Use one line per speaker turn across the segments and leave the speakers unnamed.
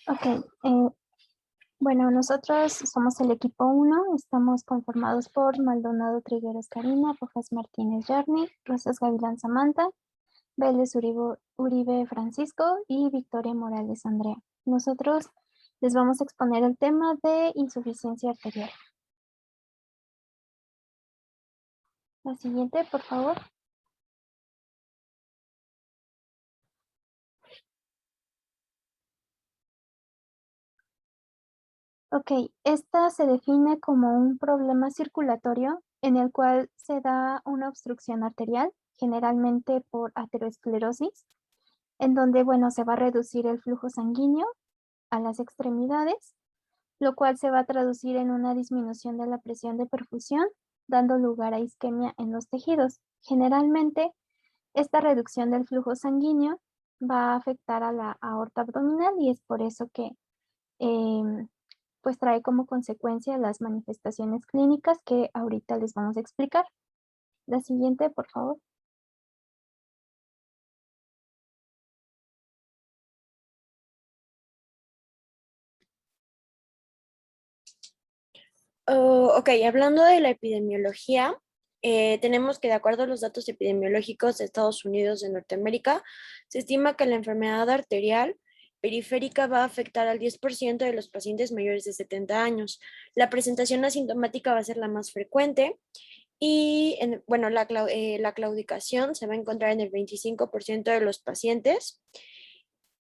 Ok, eh, bueno, nosotros somos el equipo uno. Estamos conformados por Maldonado Trigueros Karina, Rojas Martínez Yarni, Rosas Gavilán Samantha, Vélez Uribe Francisco y Victoria Morales Andrea. Nosotros les vamos a exponer el tema de insuficiencia arterial. La siguiente, por favor. Ok, esta se define como un problema circulatorio en el cual se da una obstrucción arterial, generalmente por aterosclerosis, en donde, bueno, se va a reducir el flujo sanguíneo a las extremidades, lo cual se va a traducir en una disminución de la presión de perfusión, dando lugar a isquemia en los tejidos. Generalmente, esta reducción del flujo sanguíneo va a afectar a la aorta abdominal y es por eso que em, pues trae como consecuencia las manifestaciones clínicas que ahorita les vamos a explicar. La siguiente, por favor.
Oh, ok, hablando de la epidemiología, tenemos que de acuerdo a los datos epidemiológicos de Estados Unidos de Norteamérica, se estima que la enfermedad arterial periférica va a afectar al 10% de los pacientes mayores de 70 años. La presentación asintomática va a ser la más frecuente y, bueno, la claudicación se va a encontrar en el 25% de los pacientes.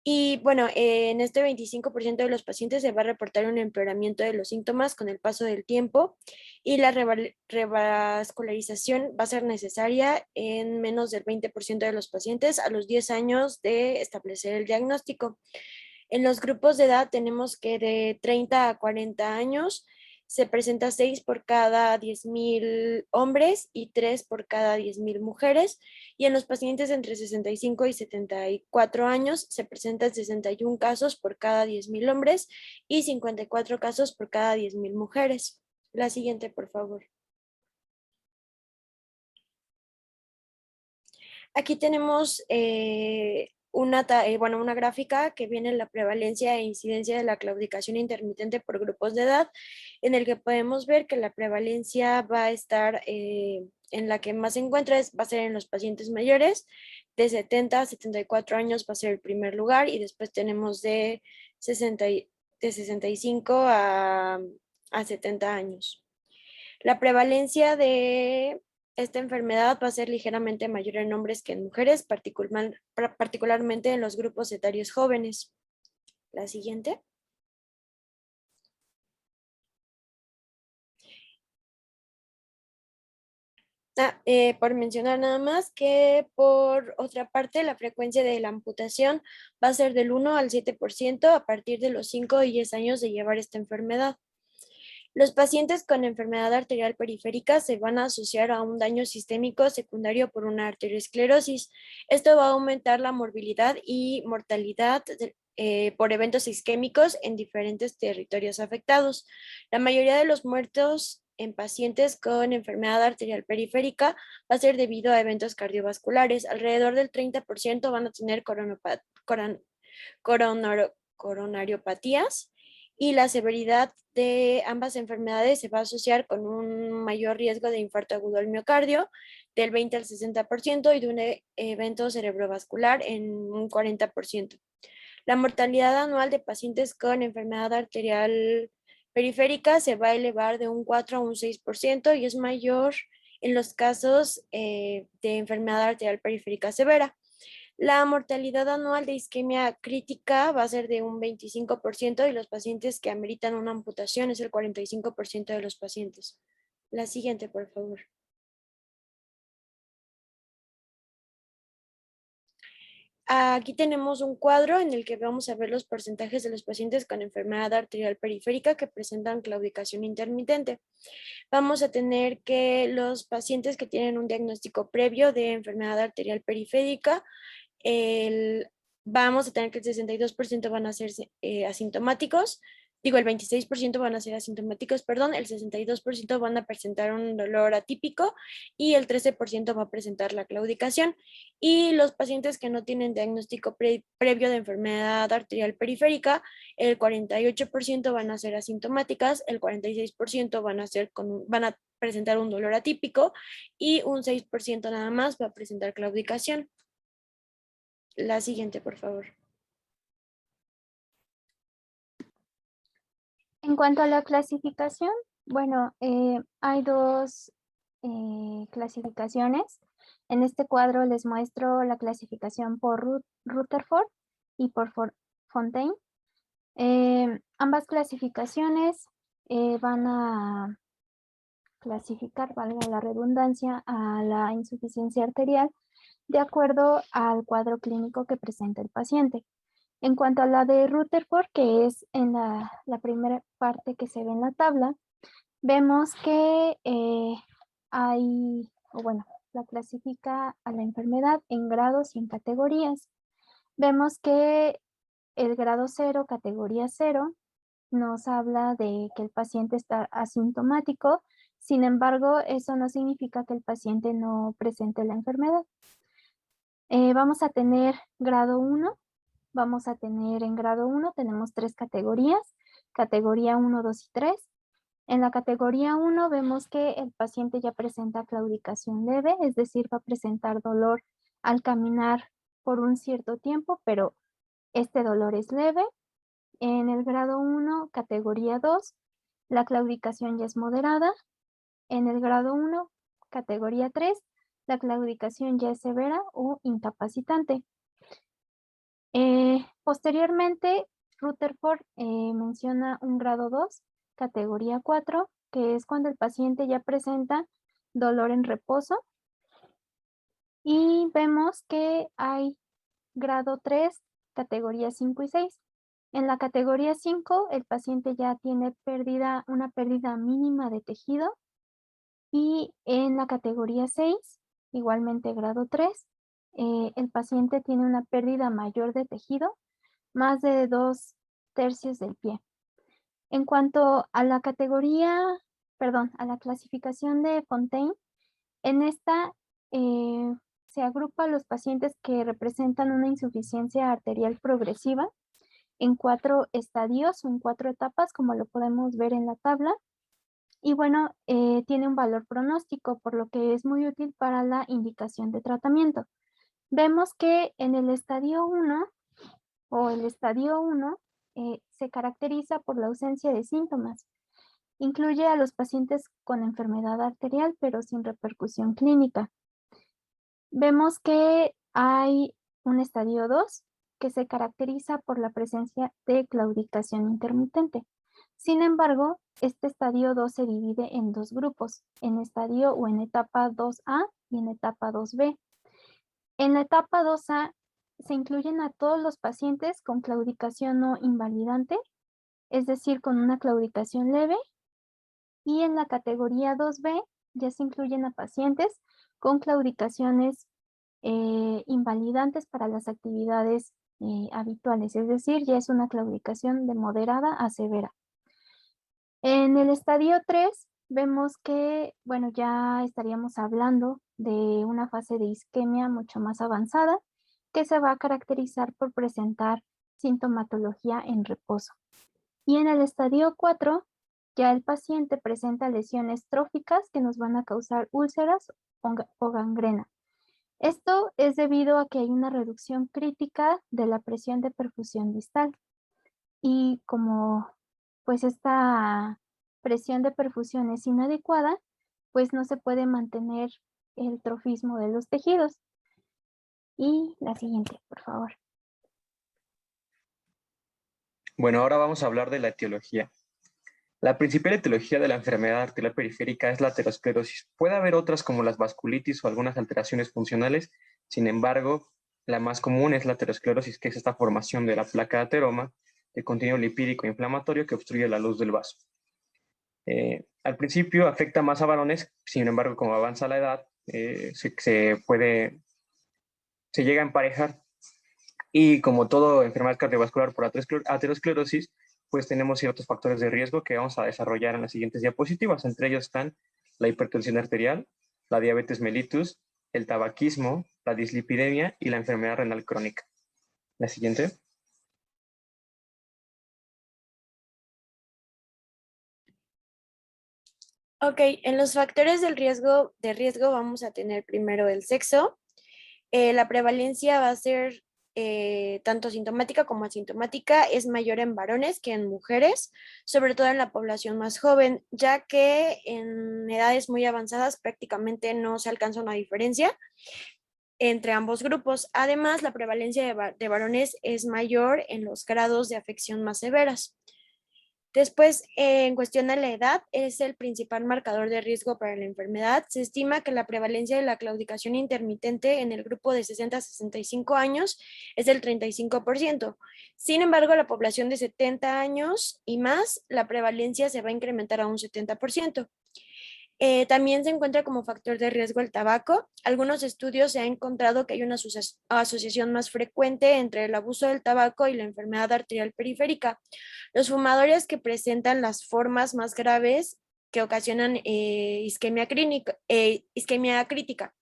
Y bueno, en este 25% de los pacientes se va a reportar un empeoramiento de los síntomas con el paso del tiempo y la revascularización va a ser necesaria en menos del 20% de los pacientes a los 10 años de establecer el diagnóstico. En los grupos de edad tenemos que de 30 a 40 años se presenta 6 por cada 10.000 hombres y 3 por cada 10.000 mujeres. Y en los pacientes entre 65 y 74 años se presentan 61 casos por cada 10.000 hombres y 54 casos por cada 10.000 mujeres. La siguiente, por favor. Aquí tenemos una gráfica que viene la prevalencia e incidencia de la claudicación intermitente por grupos de edad, en el que podemos ver que la prevalencia va a estar en la que más se encuentra, va a ser en los pacientes mayores, de 70 a 74 años va a ser el primer lugar, y después tenemos de 65 a 70 años. La prevalencia de esta enfermedad va a ser ligeramente mayor en hombres que en mujeres, particularmente en los grupos etarios jóvenes. La siguiente. Por mencionar nada más que por otra parte la frecuencia de la amputación va a ser del 1 al 7% a partir de los 5 y 10 años de llevar esta enfermedad. Los pacientes con enfermedad arterial periférica se van a asociar a un daño sistémico secundario por una arteriosclerosis. Esto va a aumentar la morbilidad y mortalidad por eventos isquémicos en diferentes territorios afectados. La mayoría de los muertos en pacientes con enfermedad arterial periférica va a ser debido a eventos cardiovasculares. Alrededor del 30% van a tener coronariopatías, y la severidad de ambas enfermedades se va a asociar con un mayor riesgo de infarto agudo al miocardio del 20 al 60% y de un evento cerebrovascular en un 40%. La mortalidad anual de pacientes con enfermedad arterial periférica se va a elevar de un 4 a un 6% y es mayor en los casos de enfermedad arterial periférica severa. La mortalidad anual de isquemia crítica va a ser de un 25% y los pacientes que ameritan una amputación es el 45% de los pacientes. La siguiente, por favor. Aquí tenemos un cuadro en el que vamos a ver los porcentajes de los pacientes con enfermedad arterial periférica que presentan claudicación intermitente. Vamos a tener que los pacientes que tienen un diagnóstico previo de enfermedad arterial periférica, vamos a tener que el 62% van a ser asintomáticos, el 26% van a ser asintomáticos, perdón, el 62% van a presentar un dolor atípico y el 13% va a presentar la claudicación. Y los pacientes que no tienen diagnóstico previo de enfermedad arterial periférica, el 48% van a ser asintomáticas, el 46% van a presentar un dolor atípico y un 6% nada más va a presentar claudicación. La siguiente, por favor.
En cuanto a la clasificación, bueno, hay dos clasificaciones. En este cuadro les muestro la clasificación por Rutherford y por Fontaine. Ambas clasificaciones van a clasificar, valga la redundancia, a la insuficiencia arterial de acuerdo al cuadro clínico que presenta el paciente. En cuanto a la de Rutherford, que es en la primera parte que se ve en la tabla, vemos que la clasifica a la enfermedad en grados y en categorías. Vemos que el grado 0, categoría 0, nos habla de que el paciente está asintomático. Sin embargo, eso no significa que el paciente no presente la enfermedad. Vamos a tener grado 1. Vamos a tener en grado 1, tenemos 3 categorías, categoría 1, 2 y 3. En la categoría 1 vemos que el paciente ya presenta claudicación leve, es decir, va a presentar dolor al caminar por un cierto tiempo, pero este dolor es leve. En el grado 1, categoría 2, la claudicación ya es moderada. En el grado 1, categoría 3, la claudicación ya es severa o incapacitante. Posteriormente, Rutherford menciona un grado 2, categoría 4, que es cuando el paciente ya presenta dolor en reposo. Y vemos que hay grado 3, categoría 5 y 6. En la categoría 5, el paciente ya tiene una pérdida mínima de tejido. Y en la categoría 6, igualmente grado 3, el paciente tiene una pérdida mayor de tejido, más de 2/3 del pie. En cuanto a la a la clasificación de Fontaine, en esta se agrupa a los pacientes que representan una insuficiencia arterial progresiva en 4 estadios o en 4 etapas, como lo podemos ver en la tabla. Y bueno, tiene un valor pronóstico, por lo que es muy útil para la indicación de tratamiento. Vemos que en el estadio 1 se caracteriza por la ausencia de síntomas. Incluye a los pacientes con enfermedad arterial, pero sin repercusión clínica. Vemos que hay un estadio 2 que se caracteriza por la presencia de claudicación intermitente. Sin embargo, este estadio 2 se divide en 2 grupos, en estadio o en etapa 2A y en etapa 2B. En la etapa 2A se incluyen a todos los pacientes con claudicación no invalidante, es decir, con una claudicación leve, y en la categoría 2B ya se incluyen a pacientes con claudicaciones invalidantes para las actividades habituales, es decir, ya es una claudicación de moderada a severa. En el estadio 3 vemos que, bueno, ya estaríamos hablando de una fase de isquemia mucho más avanzada que se va a caracterizar por presentar sintomatología en reposo. Y en el estadio 4 ya el paciente presenta lesiones tróficas que nos van a causar úlceras o gangrena. Esto es debido a que hay una reducción crítica de la presión de perfusión distal. Y como pues esta presión de perfusión es inadecuada, pues no se puede mantener el trofismo de los tejidos. Y la siguiente, por favor.
Bueno, ahora vamos a hablar de la etiología. La principal etiología de la enfermedad arterial periférica es la aterosclerosis. Puede haber otras como las vasculitis o algunas alteraciones funcionales, sin embargo, la más común es la aterosclerosis, que es esta formación de la placa de ateroma de contenido lipídico inflamatorio que obstruye la luz del vaso. Al principio afecta más a varones, sin embargo, como avanza la edad, se llega a emparejar y como todo enfermedad cardiovascular por aterosclerosis, pues tenemos ciertos factores de riesgo que vamos a desarrollar en las siguientes diapositivas. Entre ellos están la hipertensión arterial, la diabetes mellitus, el tabaquismo, la dislipidemia y la enfermedad renal crónica. La siguiente.
Ok, en los factores de riesgo vamos a tener primero el sexo. La prevalencia va a ser tanto sintomática como asintomática, es mayor en varones que en mujeres, sobre todo en la población más joven, ya que en edades muy avanzadas prácticamente no se alcanza una diferencia entre ambos grupos. Además, la prevalencia de varones es mayor en los grados de afección más severas. Después, en cuestión de la edad, es el principal marcador de riesgo para la enfermedad. Se estima que la prevalencia de la claudicación intermitente en el grupo de 60 a 65 años es del 35%. Sin embargo, la población de 70 años y más, la prevalencia se va a incrementar a un 70%. También se encuentra como factor de riesgo el tabaco. Algunos estudios se ha encontrado que hay una asociación más frecuente entre el abuso del tabaco y la enfermedad arterial periférica. Los fumadores que presentan las formas más graves que ocasionan isquemia crítica.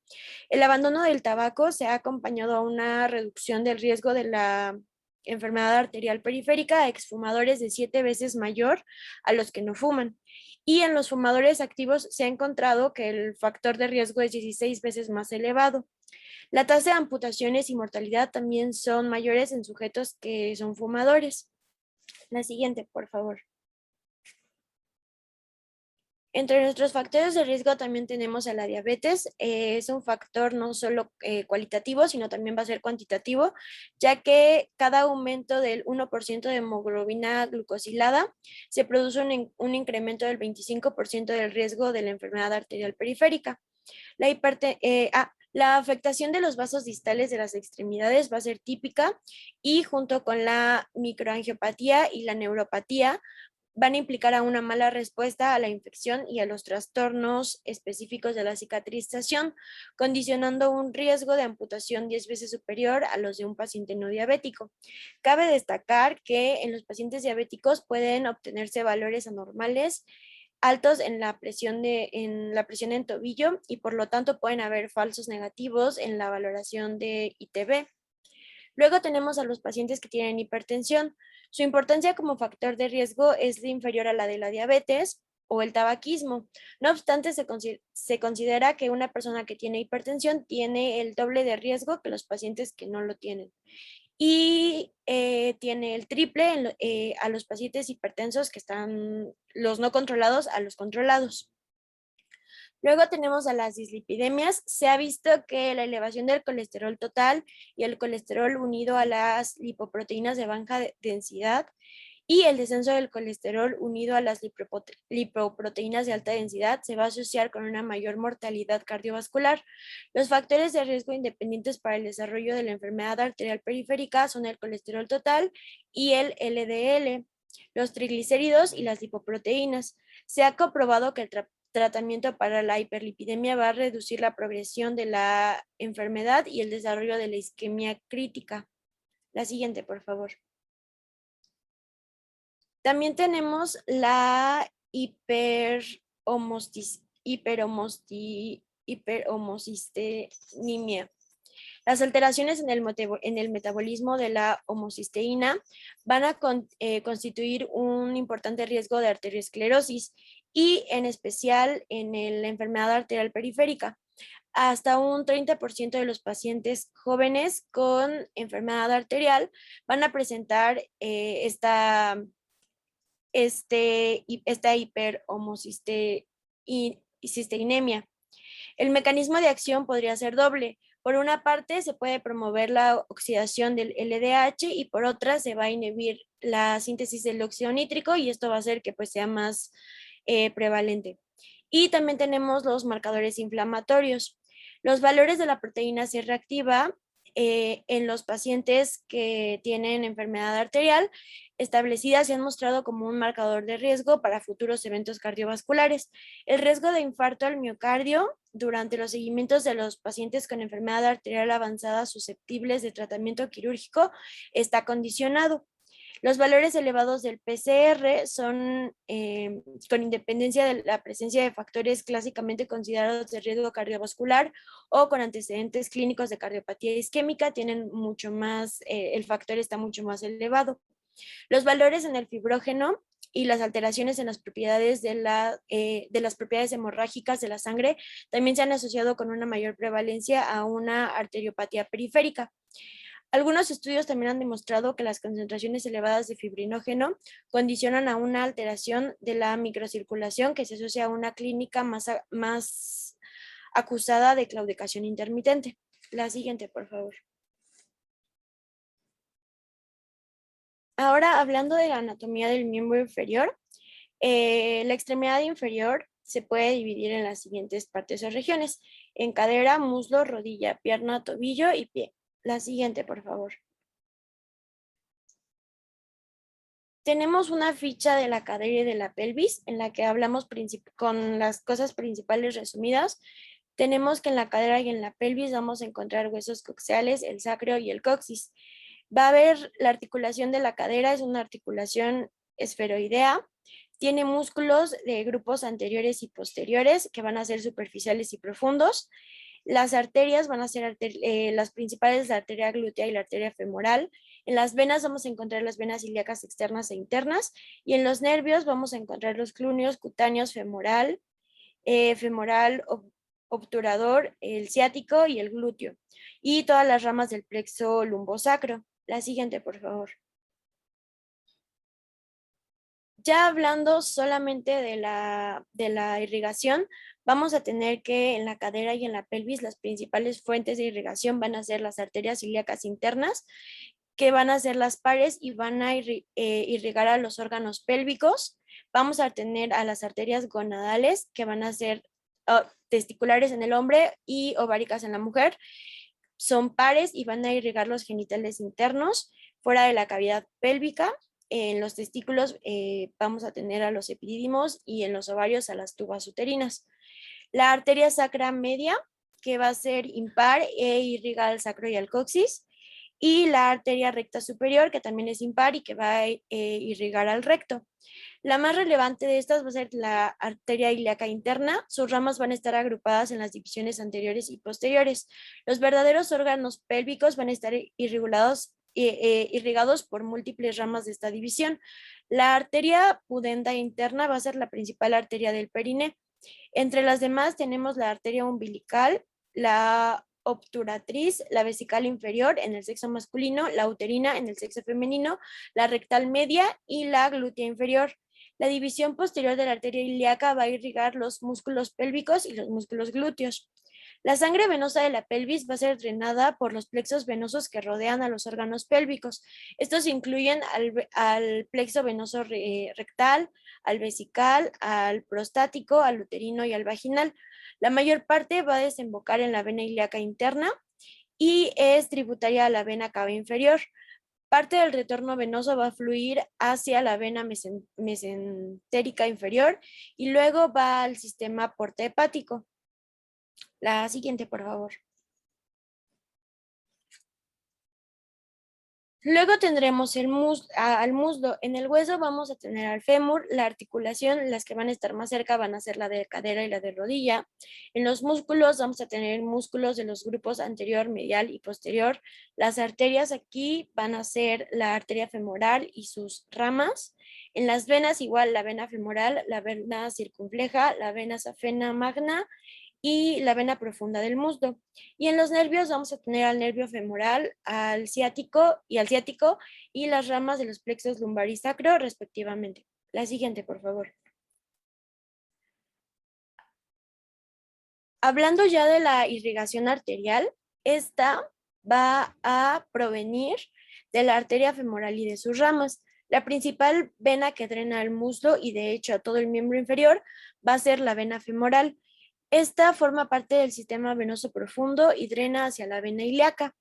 El abandono del tabaco se ha acompañado a una reducción del riesgo de la enfermedad arterial periférica a exfumadores de 7 veces mayor a los que no fuman. Y en los fumadores activos se ha encontrado que el factor de riesgo es 16 veces más elevado. La tasa de amputaciones y mortalidad también son mayores en sujetos que son fumadores. La siguiente, por favor. Entre nuestros factores de riesgo también tenemos a la diabetes. Es un factor no solo cualitativo, sino también va a ser cuantitativo, ya que cada aumento del 1% de hemoglobina glucosilada se produce un incremento del 25% del riesgo de la enfermedad arterial periférica. La afectación de los vasos distales de las extremidades va a ser típica y junto con la microangiopatía y la neuropatía van a implicar a una mala respuesta a la infección y a los trastornos específicos de la cicatrización, condicionando un riesgo de amputación 10 veces superior a los de un paciente no diabético. Cabe destacar que en los pacientes diabéticos pueden obtenerse valores anormales altos en la presión en tobillo y por lo tanto pueden haber falsos negativos en la valoración de ITB. Luego tenemos a los pacientes que tienen hipertensión. Su importancia como factor de riesgo es inferior a la de la diabetes o el tabaquismo. No obstante, se considera que una persona que tiene hipertensión tiene el doble de riesgo que los pacientes que no lo tienen. Y tiene el triple a los pacientes hipertensos que están los no controlados a los controlados. Luego tenemos a las dislipidemias. Se ha visto que la elevación del colesterol total y el colesterol unido a las lipoproteínas de baja densidad y el descenso del colesterol unido a las lipoproteínas de alta densidad se va a asociar con una mayor mortalidad cardiovascular. Los factores de riesgo independientes para el desarrollo de la enfermedad arterial periférica son el colesterol total y el LDL, los triglicéridos y las lipoproteínas. Se ha comprobado que el tratamiento para la hiperlipidemia va a reducir la progresión de la enfermedad y el desarrollo de la isquemia crítica. La siguiente, por favor. También tenemos la hiperhomocisteína. Las alteraciones en el metabolismo de la homocisteína van a constituir un importante riesgo de arteriosclerosis y en especial en la enfermedad arterial periférica. Hasta un 30% de los pacientes jóvenes con enfermedad arterial van a presentar esta hiperhomocisteinemia. El mecanismo de acción podría ser doble. Por una parte, se puede promover la oxidación del LDH y por otra, se va a inhibir la síntesis del óxido nítrico y esto va a hacer que pues, sea más prevalente. Y también tenemos los marcadores inflamatorios. Los valores de la proteína C reactiva en los pacientes que tienen enfermedad arterial establecida se han mostrado como un marcador de riesgo para futuros eventos cardiovasculares. El riesgo de infarto al miocardio durante los seguimientos de los pacientes con enfermedad arterial avanzada susceptibles de tratamiento quirúrgico está condicionado. Los valores elevados del PCR son con independencia de la presencia de factores clásicamente considerados de riesgo cardiovascular o con antecedentes clínicos de cardiopatía isquémica, tienen mucho más, el factor está mucho más elevado. Los valores en el fibrógeno y las alteraciones en las propiedades de las propiedades hemorrágicas de la sangre también se han asociado con una mayor prevalencia a una arteriopatía periférica. Algunos estudios también han demostrado que las concentraciones elevadas de fibrinógeno condicionan a una alteración de la microcirculación que se asocia a una clínica más acusada de claudicación intermitente. La siguiente, por favor. Ahora, hablando de la anatomía del miembro inferior, la extremidad inferior se puede dividir en las siguientes partes o regiones: en cadera, muslo, rodilla, pierna, tobillo y pie. La siguiente, por favor. Tenemos una ficha de la cadera y de la pelvis en la que hablamos con las cosas principales resumidas. Tenemos que en la cadera y en la pelvis vamos a encontrar huesos coxeales, el sacro y el coxis. Va a haber la articulación de la cadera, es una articulación esferoidea. Tiene músculos de grupos anteriores y posteriores que van a ser superficiales y profundos. Las arterias van a ser las principales, la arteria glútea y la arteria femoral. En las venas vamos a encontrar las venas ilíacas externas e internas, y en los nervios vamos a encontrar los clúneos, cutáneos, femoral, obturador, el ciático y el glúteo, y todas las ramas del plexo lumbosacro. La siguiente, por favor. Ya hablando solamente de la irrigación, vamos a tener que en la cadera y en la pelvis las principales fuentes de irrigación van a ser las arterias ilíacas internas, que van a ser las pares y van a irrigar a los órganos pélvicos. Vamos a tener a las arterias gonadales, que van a ser testiculares en el hombre y ováricas en la mujer. Son pares y van a irrigar los genitales internos fuera de la cavidad pélvica. En los testículos vamos a tener a los epidídimos y en los ovarios a las tubas uterinas. La arteria sacra media, que va a ser impar e irriga al sacro y al coxis. Y la arteria recta superior, que también es impar y que va a irrigar al recto. La más relevante de estas va a ser la arteria ilíaca interna. Sus ramas van a estar agrupadas en las divisiones anteriores y posteriores. Los verdaderos órganos pélvicos van a estar irrigados por múltiples ramas de esta división. La arteria pudenda interna va a ser la principal arteria del periné. Entre las demás tenemos la arteria umbilical, la obturatriz, la vesical inferior en el sexo masculino, la uterina en el sexo femenino, la rectal media y la glútea inferior. La división posterior de la arteria ilíaca va a irrigar los músculos pélvicos y los músculos glúteos. La sangre venosa de la pelvis va a ser drenada por los plexos venosos que rodean a los órganos pélvicos. Estos incluyen al plexo venoso rectal, al vesical, al prostático, al uterino y al vaginal. La mayor parte va a desembocar en la vena ilíaca interna y es tributaria a la vena cava inferior. Parte del retorno venoso va a fluir hacia la vena mesentérica inferior y luego va al sistema porta-hepático. La siguiente, por favor. Luego tendremos al muslo. En el hueso vamos a tener al fémur, la articulación, las que van a estar más cerca van a ser la de cadera y la de rodilla. En los músculos vamos a tener músculos de los grupos anterior, medial y posterior. Las arterias aquí van a ser la arteria femoral y sus ramas. En las venas igual la vena femoral, la vena circunfleja, la vena safena magna y la vena profunda del muslo. Y en los nervios vamos a tener al nervio femoral, al ciático y las ramas de los plexos lumbar y sacro respectivamente. La siguiente, por favor. Hablando ya de la irrigación arterial, esta va a provenir de la arteria femoral y de sus ramas. La principal vena que drena el muslo y de hecho a todo el miembro inferior va a ser la vena femoral. Esta forma parte del sistema venoso profundo y drena hacia la vena ilíaca.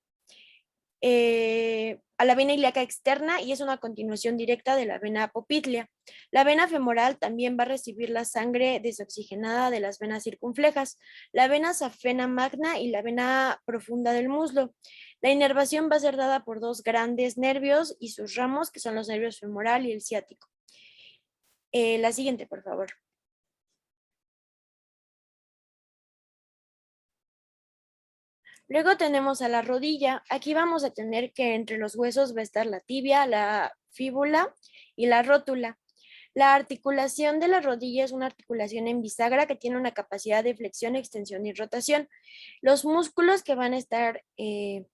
a la vena ilíaca externa y es una continuación directa de la vena poplítea. La vena femoral también va a recibir la sangre desoxigenada de las venas circunflejas, la vena safena magna y la vena profunda del muslo. La inervación va a ser dada por dos grandes nervios y sus ramos, que son los nervios femoral y el ciático. La siguiente, por favor. Luego tenemos a la rodilla. Aquí vamos a tener que entre los huesos va a estar la tibia, la fíbula y la rótula. La articulación de la rodilla es una articulación en bisagra que tiene una capacidad de flexión, extensión y rotación. Los músculos que van a estar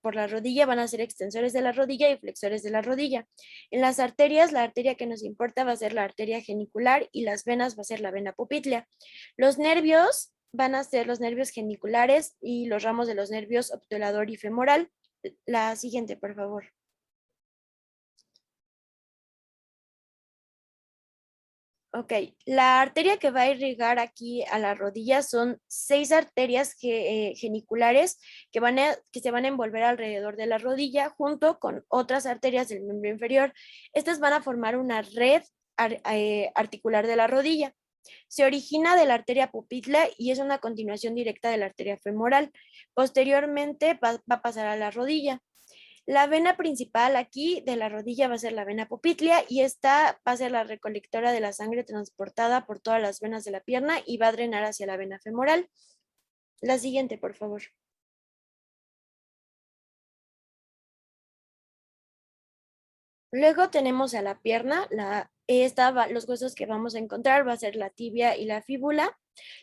por la rodilla van a ser extensores de la rodilla y flexores de la rodilla. En las arterias, la arteria que nos importa va a ser la arteria genicular y las venas va a ser la vena poplítea. Los nervios van a ser los nervios geniculares y los ramos de los nervios obturador y femoral. La siguiente, por favor. Ok, la arteria que va a irrigar aquí a la rodilla son 6 arterias geniculares que se van a envolver alrededor de la rodilla junto con otras arterias del miembro inferior. Estas van a formar una red articular de la rodilla. Se origina de la arteria poplítea y es una continuación directa de la arteria femoral. Posteriormente va a pasar a la rodilla. La vena principal aquí de la rodilla va a ser la vena poplítea y esta va a ser la recolectora de la sangre transportada por todas las venas de la pierna y va a drenar hacia la vena femoral. La siguiente, por favor. Luego tenemos a la pierna, los huesos que vamos a encontrar va a ser la tibia y la fíbula.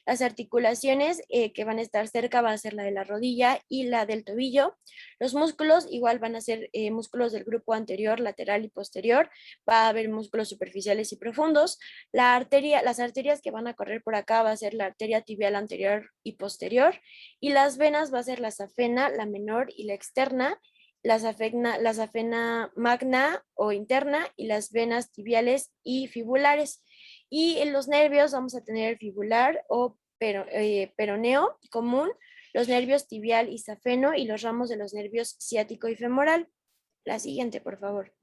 Las articulaciones que van a estar cerca va a ser la de la rodilla y la del tobillo. Los músculos igual van a ser músculos del grupo anterior, lateral y posterior. Va a haber músculos superficiales y profundos. Las arterias que van a correr por acá va a ser la arteria tibial anterior y posterior. Y las venas va a ser la safena, la menor y la externa. La safena magna o interna y las venas tibiales y fibulares. Y en los nervios vamos a tener el fibular o peroneo común, los nervios tibial y safeno y los ramos de los nervios ciático y femoral. La siguiente, por favor.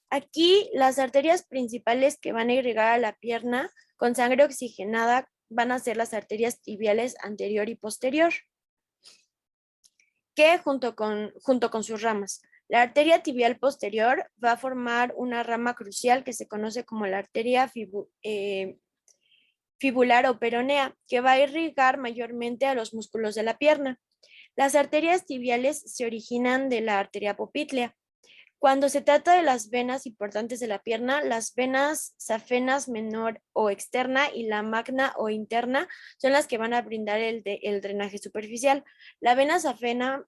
Aquí las arterias principales que van a irrigar a la pierna con sangre oxigenada van a ser las arterias tibiales anterior y posterior, que junto con sus ramas. La arteria tibial posterior va a formar una rama crucial que se conoce como la arteria fibular o peronea, que va a irrigar mayormente a los músculos de la pierna. Las arterias tibiales se originan de la arteria poplítea. Cuando se trata de las venas importantes de la pierna, las venas safenas menor o externa y la magna o interna son las que van a brindar el drenaje superficial. La vena safena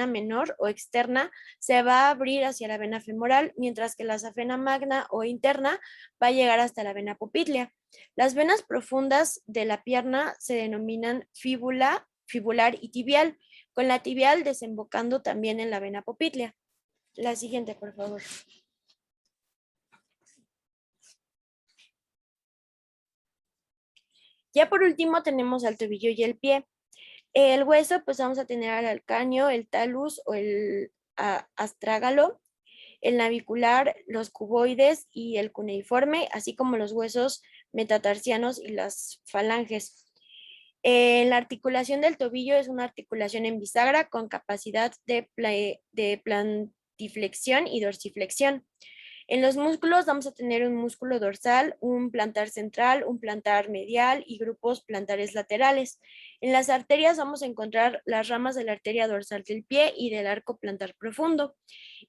menor o externa se va a abrir hacia la vena femoral, mientras que la safena magna o interna va a llegar hasta la vena poplítea. Las venas profundas de la pierna se denominan fibular y tibial, con la tibial desembocando también en la vena poplítea. La siguiente, por favor. Ya por último tenemos al tobillo y el pie. El hueso, pues vamos a tener al calcáneo, el talus o el astrágalo, el navicular, los cuboides y el cuneiforme, así como los huesos metatarsianos y las falanges. La articulación del tobillo es una articulación en bisagra con capacidad de plantiflexión y dorsiflexión. En los músculos vamos a tener un músculo dorsal, un plantar central, un plantar medial y grupos plantares laterales. En las arterias vamos a encontrar las ramas de la arteria dorsal del pie y del arco plantar profundo.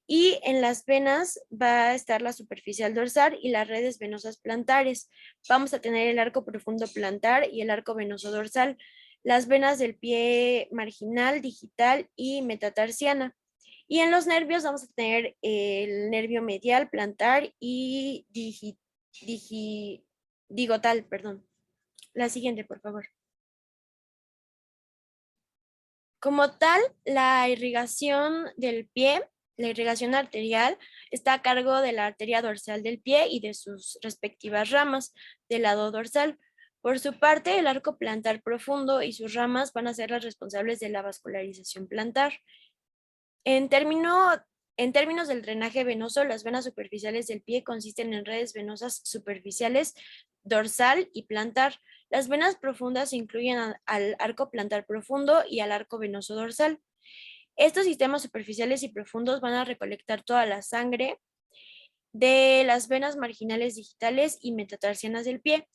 Y en las venas va a estar la superficial dorsal y las redes venosas plantares. Vamos a tener el arco profundo plantar y el arco venoso dorsal, las venas del pie marginal, digital y metatarsiana. Y en los nervios vamos a tener el nervio medial, plantar y digotal, perdón. La siguiente, por favor. Como tal, la irrigación del pie, la irrigación arterial, está a cargo de la arteria dorsal del pie y de sus respectivas ramas del lado dorsal. Por su parte, el arco plantar profundo y sus ramas van a ser las responsables de la vascularización plantar. En términos del drenaje venoso, las venas superficiales del pie consisten en redes venosas superficiales, dorsal y plantar. Las venas profundas incluyen al arco plantar profundo y al arco venoso dorsal. Estos sistemas superficiales y profundos van a recolectar toda la sangre de las venas marginales digitales y metatarsianas del pie.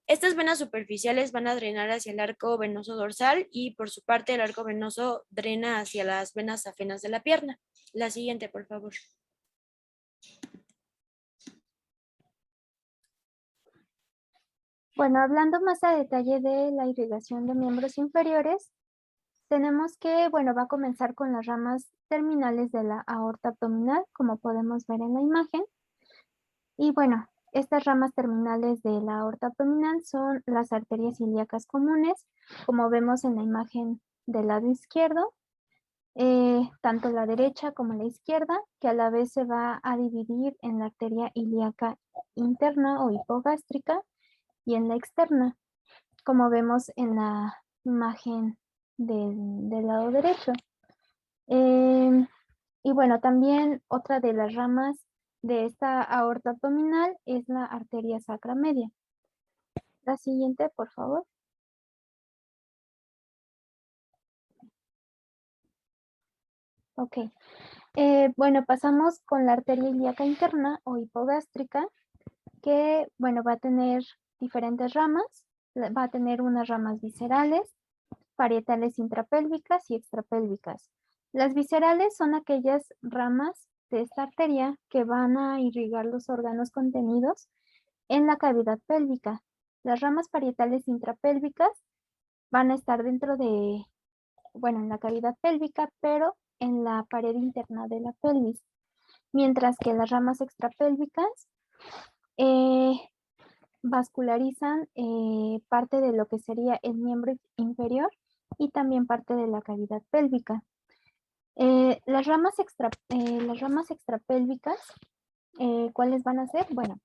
Estas venas superficiales van a drenar hacia el arco venoso dorsal y por su parte el arco venoso drena hacia las venas afenas de la pierna. La siguiente, por favor.
Bueno, hablando más a detalle de la irrigación de miembros inferiores, tenemos que, bueno, va a comenzar con las ramas terminales de la aorta abdominal, como podemos ver en la imagen. Y bueno, estas ramas terminales de la aorta abdominal son las arterias ilíacas comunes, como vemos en la imagen del lado izquierdo, tanto la derecha como la izquierda, que a la vez se va a dividir en la arteria ilíaca interna o hipogástrica y en la externa, como vemos en la imagen del lado derecho. Y bueno, también otra de las ramas de esta aorta abdominal es la arteria sacra media. La siguiente, por favor. Ok. Bueno, pasamos con la arteria ilíaca interna o hipogástrica, que, bueno, va a tener diferentes ramas. Va a tener unas ramas viscerales, parietales intrapélvicas y extrapélvicas. Las viscerales son aquellas ramas de esta arteria que van a irrigar los órganos contenidos en la cavidad pélvica. Las ramas parietales intrapélvicas van a estar dentro de, bueno, en la cavidad pélvica, pero en la pared interna de la pelvis. Mientras que las ramas extrapélvicas vascularizan parte de lo que sería el miembro inferior y también parte de la cavidad pélvica. Las ramas extrapélvicas, ¿cuáles van a ser? Bueno,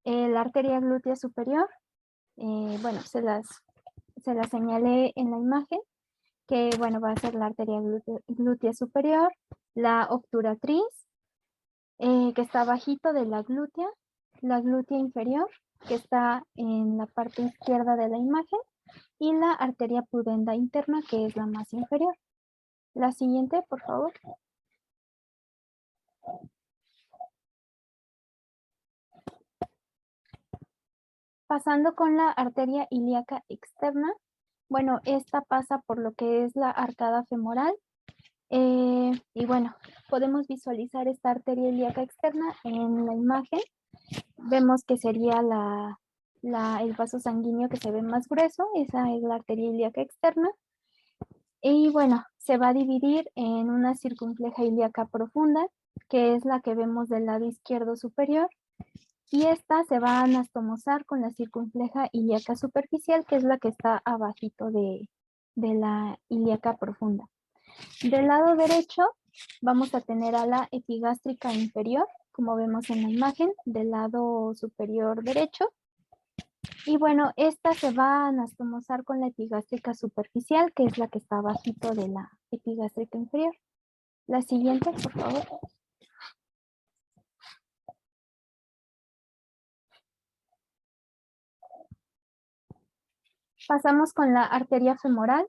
la arteria glútea superior, bueno, se las señalé en la imagen, que bueno, va a ser la arteria glútea superior, la obturatriz, que está abajito de la glútea inferior, que está en la parte izquierda de la imagen, y la arteria pudenda interna, que es la más inferior. La siguiente, por favor. Pasando con la arteria ilíaca externa, bueno, esta pasa por lo que es la arcada femoral. Y bueno, podemos visualizar esta arteria ilíaca externa en la imagen. Vemos que sería el vaso sanguíneo que se ve más grueso, esa es la arteria ilíaca externa. Y bueno, se va a dividir en una circunfleja ilíaca profunda, que es la que vemos del lado izquierdo superior, y esta se va a anastomosar con la circunfleja ilíaca superficial, que es la que está abajito de la ilíaca profunda. Del lado derecho vamos a tener a la epigástrica inferior, como vemos en la imagen, del lado superior derecho. Y bueno, esta se va a anastomosar con la epigástrica superficial, que es la que está abajito de la epigástrica inferior. La siguiente, por favor. Pasamos con la arteria femoral.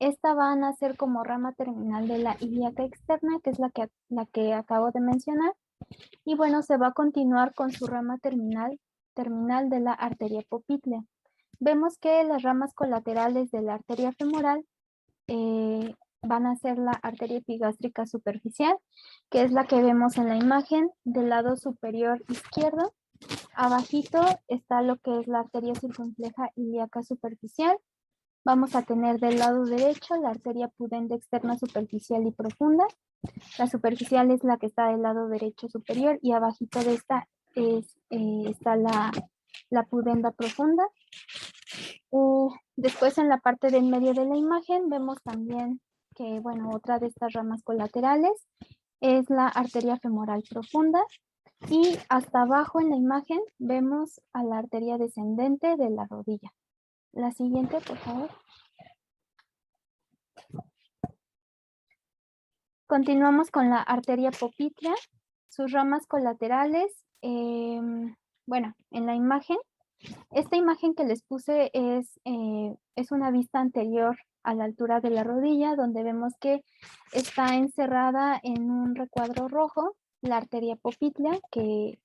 Esta va a nacer como rama terminal de la ilíaca externa, que es la que acabo de mencionar. Y bueno, se va a continuar con su rama terminal de la arteria poplítea. Vemos que las ramas colaterales de la arteria femoral van a ser la arteria epigástrica superficial, que es la que vemos en la imagen del lado superior izquierdo. Abajito está lo que es la arteria circunfleja ilíaca superficial. Vamos a tener del lado derecho la arteria pudenda externa superficial y profunda. La superficial es la que está del lado derecho superior y abajito de esta está la pudenda profunda. Después en la parte del medio de la imagen vemos también que, bueno, otra de estas ramas colaterales es la arteria femoral profunda. Y hasta abajo en la imagen vemos a la arteria descendente de la rodilla. La siguiente, por favor. Continuamos con la arteria popltea, sus ramas colaterales. Bueno, en la imagen, esta imagen que les puse es una vista anterior a la altura de la rodilla, donde vemos que está encerrada en un recuadro rojo la arteria popltea, que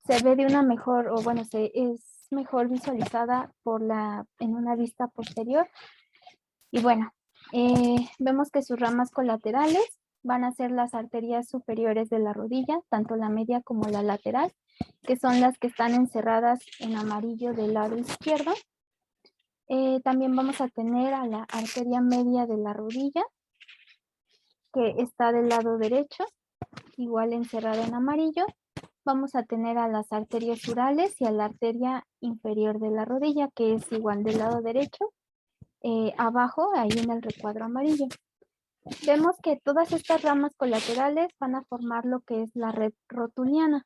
se ve de una mejor, o bueno, es mejor visualizada en una vista posterior. Y bueno, vemos que sus ramas colaterales van a ser las arterias superiores de la rodilla, tanto la media como la lateral, que son las que están encerradas en amarillo del lado izquierdo. También vamos a tener a la arteria media de la rodilla, que está del lado derecho, igual encerrada en amarillo. Vamos a tener a las arterias urales y a la arteria inferior de la rodilla, que es igual del lado derecho, abajo, ahí en el recuadro amarillo. Vemos que todas estas ramas colaterales van a formar lo que es la red rotuliana.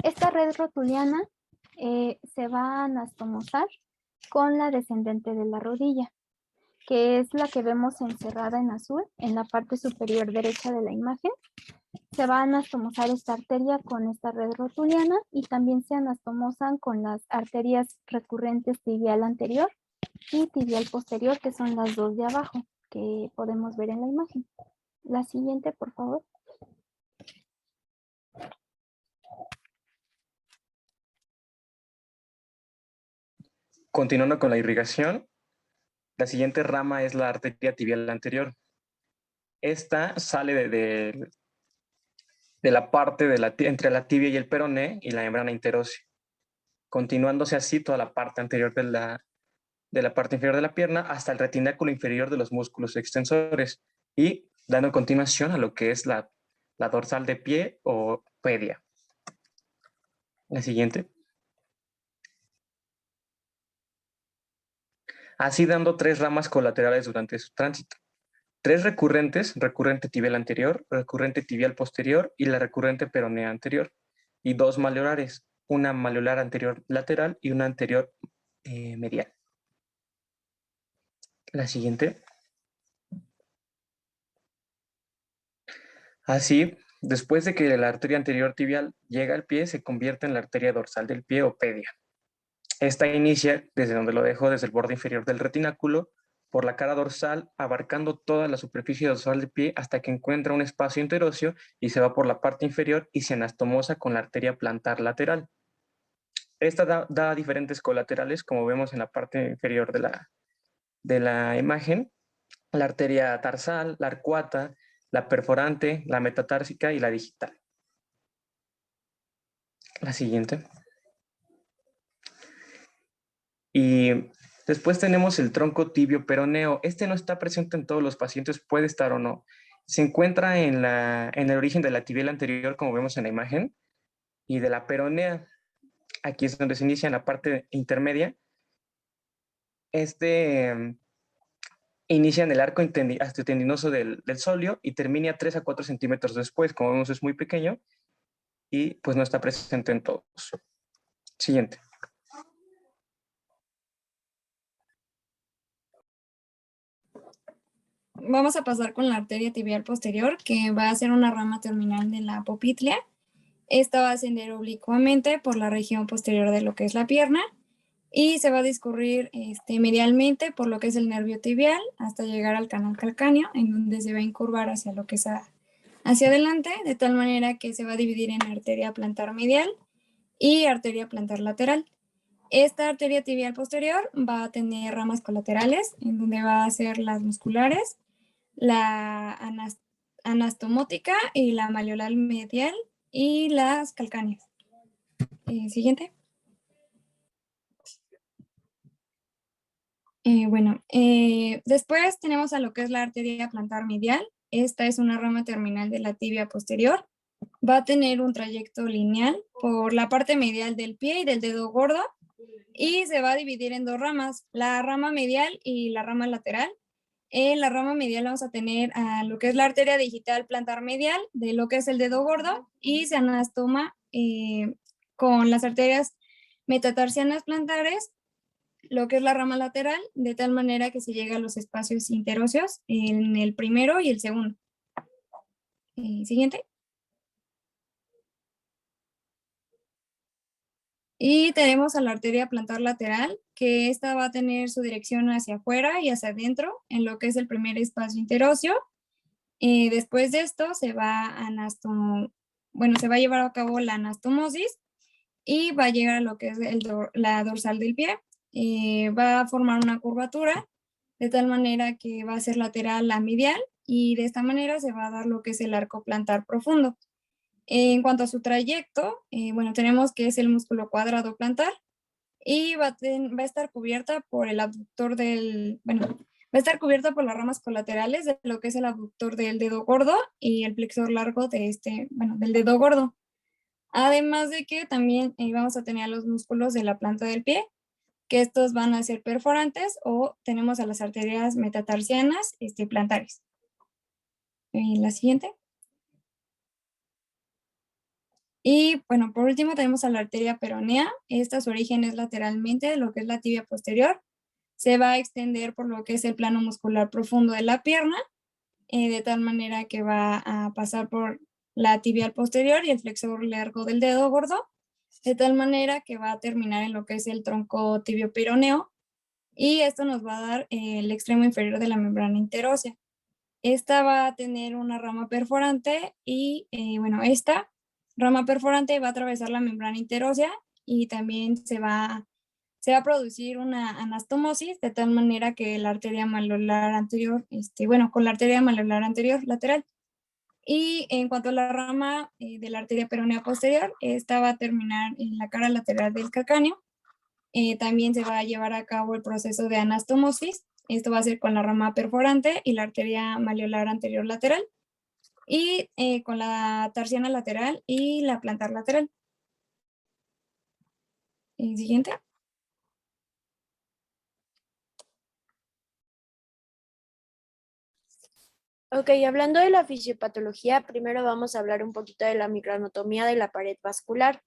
Esta red rotuliana se va a anastomosar con la descendente de la rodilla, que es la que vemos encerrada en azul en la parte superior derecha de la imagen. Se va a anastomosar esta arteria con esta red rotuliana y también se anastomosan con las arterias recurrentes tibial anterior y tibial posterior, que son las dos de abajo que podemos ver en la imagen. La siguiente, por favor.
Continuando con la irrigación, la siguiente rama es la arteria tibial anterior. Esta sale de la parte entre la tibia y el peroné y la membrana interósea, continuándose así toda la parte anterior de la parte inferior de la pierna hasta el retináculo inferior de los músculos extensores y dando continuación a lo que es la dorsal de pie o pedia. La siguiente. Así dando tres ramas colaterales durante su tránsito. Tres recurrentes, recurrente tibial anterior, recurrente tibial posterior y la recurrente peronea anterior. Y dos malleolares, una malleolar anterior lateral y una anterior medial. La siguiente. Así, después de que la arteria anterior tibial llega al pie, se convierte en la arteria dorsal del pie o pedia. Esta inicia desde donde lo dejo, desde el borde inferior del retináculo, por la cara dorsal, abarcando toda la superficie dorsal del pie hasta que encuentra un espacio interóseo y se va por la parte inferior y se anastomosa con la arteria plantar lateral. Esta da diferentes colaterales, como vemos en la parte inferior de la imagen, la arteria tarsal, la arcuata, la perforante, la metatársica y la digital. La siguiente. Y después tenemos el tronco tibio peroneo. Este no está presente en todos los pacientes, puede estar o no. Se encuentra en el origen de la tibial anterior, como vemos en la imagen, y de la peronea. Aquí es donde se inicia en la parte intermedia. Inicia en el arco osteotendinoso del sóleo y termina a 3 a 4 centímetros después. Como vemos, es muy pequeño y pues no está presente en todos. Siguiente.
Vamos a pasar con la arteria tibial posterior, que va a ser una rama terminal de la popltea. Esta va a ascender oblicuamente por la región posterior de lo que es la pierna y se va a discurrir medialmente por lo que es el nervio tibial hasta llegar al canal calcáneo, en donde se va a incurvar hacia lo que es hacia adelante, de tal manera que se va a dividir en arteria plantar medial y arteria plantar lateral. Esta arteria tibial posterior va a tener ramas colaterales, en donde va a ser las musculares, la anastomótica y la malleolar medial y las calcáneas. Siguiente. Después tenemos a lo que es la arteria plantar medial. Esta es una rama terminal de la tibia posterior. Va a tener un trayecto lineal por la parte medial del pie y del dedo gordo y se va a dividir en dos ramas, la rama medial y la rama lateral. En la rama medial vamos a tener a lo que es la arteria digital plantar medial de lo que es el dedo gordo y se anastoma con las arterias metatarsianas plantares lo que es la rama lateral, de tal manera que se llega a los espacios interóseos en el primero y el segundo. Siguiente. Y tenemos a la arteria plantar lateral, que esta va a tener su dirección hacia afuera y hacia adentro, en lo que es el primer espacio interóseo. Después de esto se va a se va a llevar a cabo la anastomosis y va a llegar a lo que es la dorsal del pie. Va a formar una curvatura de tal manera que va a ser lateral a medial y de esta manera se va a dar lo que es el arco plantar profundo. En cuanto a su trayecto, tenemos que es el músculo cuadrado plantar y va a estar cubierta por el abductor va a estar cubierta por las ramas colaterales de lo que es el abductor del dedo gordo y el flexor largo del dedo gordo. Además de que también vamos a tener los músculos de la planta del pie, que estos van a ser perforantes, o tenemos a las arterias metatarsianas plantares. La siguiente. Y por último tenemos a la arteria peronea. Esta su origen es lateralmente de lo que es la tibia posterior. Se va a extender por lo que es el plano muscular profundo de la pierna, de tal manera que va a pasar por la tibial posterior y el flexor largo del dedo gordo, de tal manera que va a terminar en lo que es el tronco tibio peroneo, y esto nos va a dar el extremo inferior de la membrana interósea. Esta va a tener una rama perforante y esta rama perforante va a atravesar la membrana interósea y también se va a producir una anastomosis de tal manera que la arteria malolar anterior, con la arteria malolar anterior lateral. Y en cuanto a la rama de la arteria peronea posterior, esta va a terminar en la cara lateral del calcáneo. También se va a llevar a cabo el proceso de anastomosis. Esto va a ser con la rama perforante y la arteria malleolar anterior lateral, y con la tarsiana lateral y la plantar lateral. Siguiente.
Ok, hablando de la fisiopatología, primero vamos a hablar un poquito de la microanatomía de la pared vascular.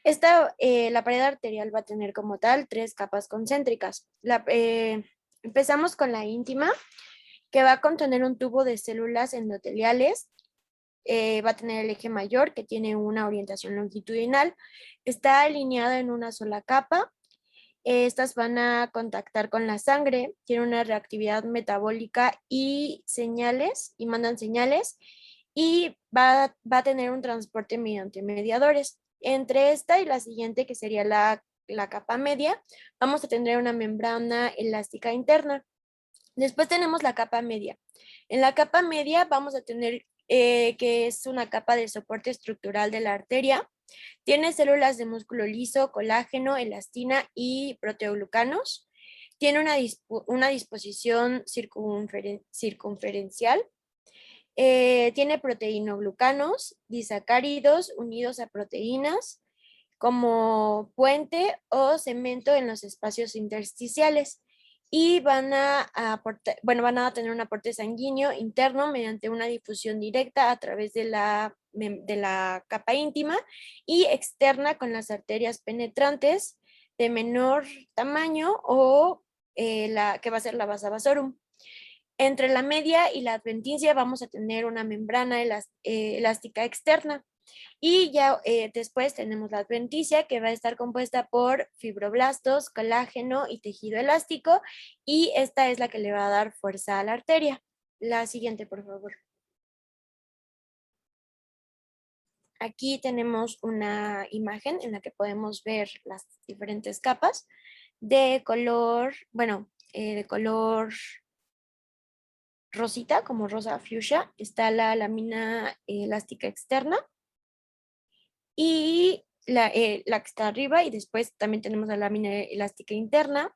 La pared arterial va a tener como tal 3 capas concéntricas. Empezamos con la íntima, que va a contener un tubo de células endoteliales. Va a tener el eje mayor, que tiene una orientación longitudinal. Está alineado en una sola capa. Estas van a contactar con la sangre, tienen una reactividad metabólica y mandan señales, y va a tener un transporte mediante mediadores. Entre esta y la siguiente, que sería la capa media, vamos a tener una membrana elástica interna. Después tenemos la capa media. En la capa media vamos a tener que es una capa de soporte estructural de la arteria. Tiene células de músculo liso, colágeno, elastina y proteoglucanos. Tiene una disposición circunferencial. Tiene proteinoglucanos, disacáridos unidos a proteínas como puente o cemento en los espacios intersticiales, y van a tener un aporte sanguíneo interno mediante una difusión directa a través de la capa íntima, y externa con las arterias penetrantes de menor tamaño o que va a ser la vasa vasorum. Entre la media y la adventicia vamos a tener una membrana elástica externa. Y ya después tenemos la adventicia, que va a estar compuesta por fibroblastos, colágeno y tejido elástico, y esta es la que le va a dar fuerza a la arteria. La siguiente, por favor. Aquí tenemos una imagen en la que podemos ver las diferentes capas de color, de color rosita, como rosa fuchsia. Está la lámina elástica externa y la que está arriba, y después también tenemos la lámina elástica interna.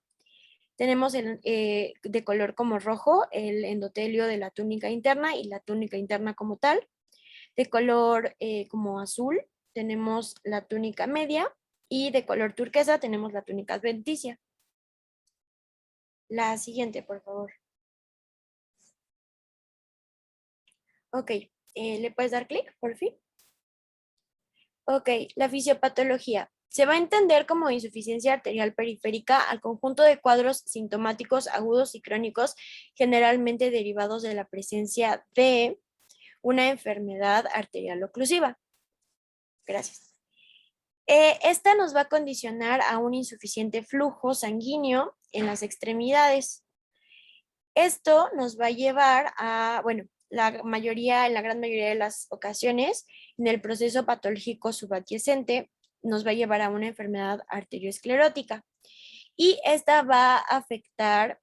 Tenemos de color como rojo el endotelio de la túnica interna y la túnica interna como tal. De color como azul tenemos la túnica media, y de color turquesa tenemos la túnica adventicia. La siguiente, por favor. Ok, ¿le puedes dar clic, por fin? Ok, la fisiopatología. Se va a entender como insuficiencia arterial periférica al conjunto de cuadros sintomáticos agudos y crónicos, generalmente derivados de la presencia de una enfermedad arterial oclusiva. Gracias. Esta nos va a condicionar a un insuficiente flujo sanguíneo en las extremidades. Esto nos va a llevar a, bueno, en la gran mayoría de las ocasiones, en el proceso patológico subadyacente, nos va a llevar a una enfermedad arteriosclerótica. Y esta va a afectar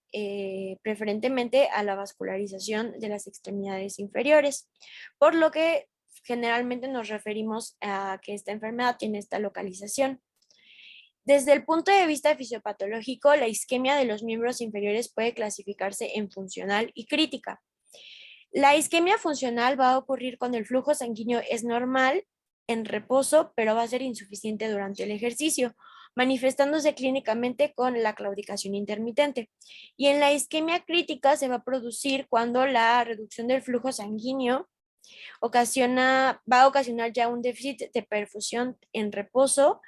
preferentemente a la vascularización de las extremidades inferiores, por lo que generalmente nos referimos a que esta enfermedad tiene esta localización. Desde el punto de vista fisiopatológico, la isquemia de los miembros inferiores puede clasificarse en funcional y crítica. La isquemia funcional va a ocurrir cuando el flujo sanguíneo es normal en reposo, pero va a ser insuficiente durante el ejercicio, manifestándose clínicamente con la claudicación intermitente. Y en la isquemia crítica se va a producir cuando la reducción del flujo sanguíneo va a ocasionar ya un déficit de perfusión en reposo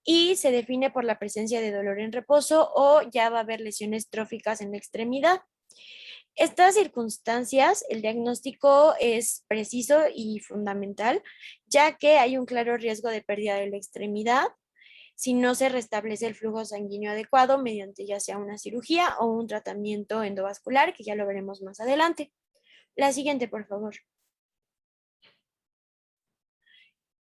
y se define por la presencia de dolor en reposo o ya va a haber lesiones tróficas en la extremidad. Estas circunstancias, el diagnóstico es preciso y fundamental, ya que hay un claro riesgo de pérdida de la extremidad si no se restablece el flujo sanguíneo adecuado mediante ya sea una cirugía o un tratamiento endovascular, que ya lo veremos más adelante. La siguiente, por favor.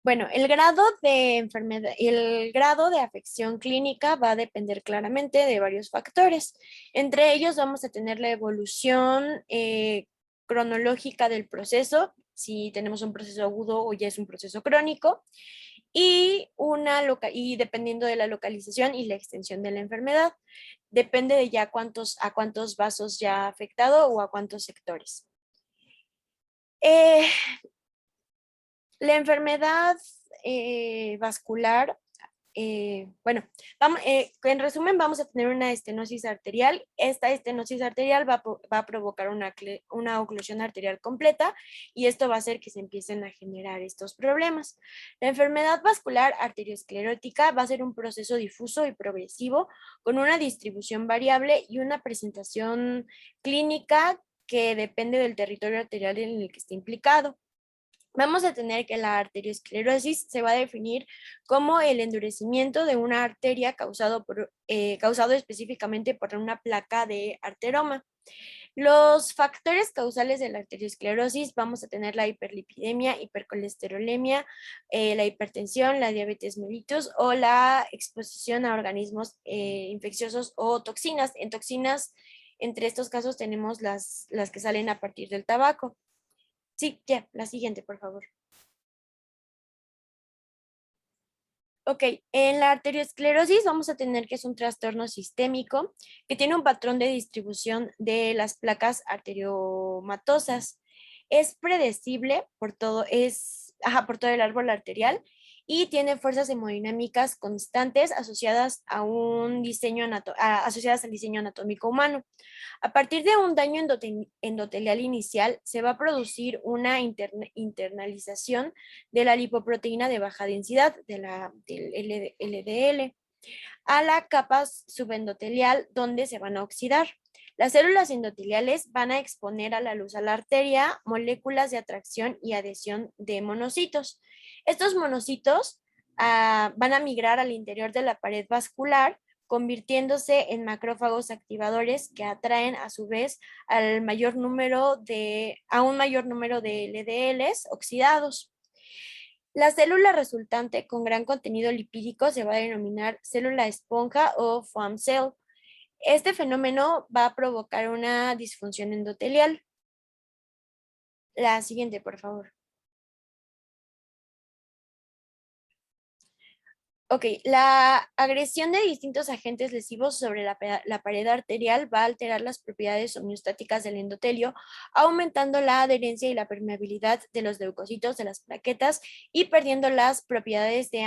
Bueno, el grado de enfermedad, el grado de afección clínica va a depender claramente de varios factores. Entre ellos vamos a tener la evolución cronológica del proceso, si tenemos un proceso agudo o ya es un proceso crónico, y dependiendo de la localización y la extensión de la enfermedad, depende de ya a cuántos vasos ya ha afectado o a cuántos sectores. La enfermedad vascular, bueno, en resumen vamos a tener una estenosis arterial. Esta estenosis arterial va a provocar una oclusión arterial completa y esto va a hacer que se empiecen a generar estos problemas. La enfermedad vascular arteriosclerótica va a ser un proceso difuso y progresivo con una distribución variable y una presentación clínica que depende del territorio arterial en el que esté implicado. Vamos a tener que la arteriosclerosis se va a definir como el endurecimiento de una arteria causado específicamente por una placa de arteroma. Los factores causales de la arteriosclerosis vamos a tener la hiperlipidemia, hipercolesterolemia, la hipertensión, la diabetes mellitus o la exposición a organismos infecciosos o toxinas. En toxinas, entre estos casos tenemos las que salen a partir del tabaco. Sí, ya, la siguiente, por favor. Ok, en la arteriosclerosis vamos a tener que es un trastorno sistémico que tiene un patrón de distribución de las placas arteriomatosas. Es predecible por todo el árbol arterial y tiene fuerzas hemodinámicas constantes asociadas al diseño anatómico humano. A partir de un daño endotelial inicial, se va a producir una internalización de la lipoproteína de baja densidad, del LDL, a la capa subendotelial donde se van a oxidar. Las células endoteliales van a exponer a la luz a la arteria moléculas de atracción y adhesión de monocitos. Estos monocitos van a migrar al interior de la pared vascular, convirtiéndose en macrófagos activadores que atraen a su vez a un mayor número de LDLs oxidados. La célula resultante con gran contenido lipídico se va a denominar célula esponja o foam cell. Este fenómeno va a provocar una disfunción endotelial. La siguiente, por favor. Ok, la agresión de distintos agentes lesivos sobre la pared arterial va a alterar las propiedades homeostáticas del endotelio, aumentando la adherencia y la permeabilidad de los leucocitos de las plaquetas y perdiendo las propiedades de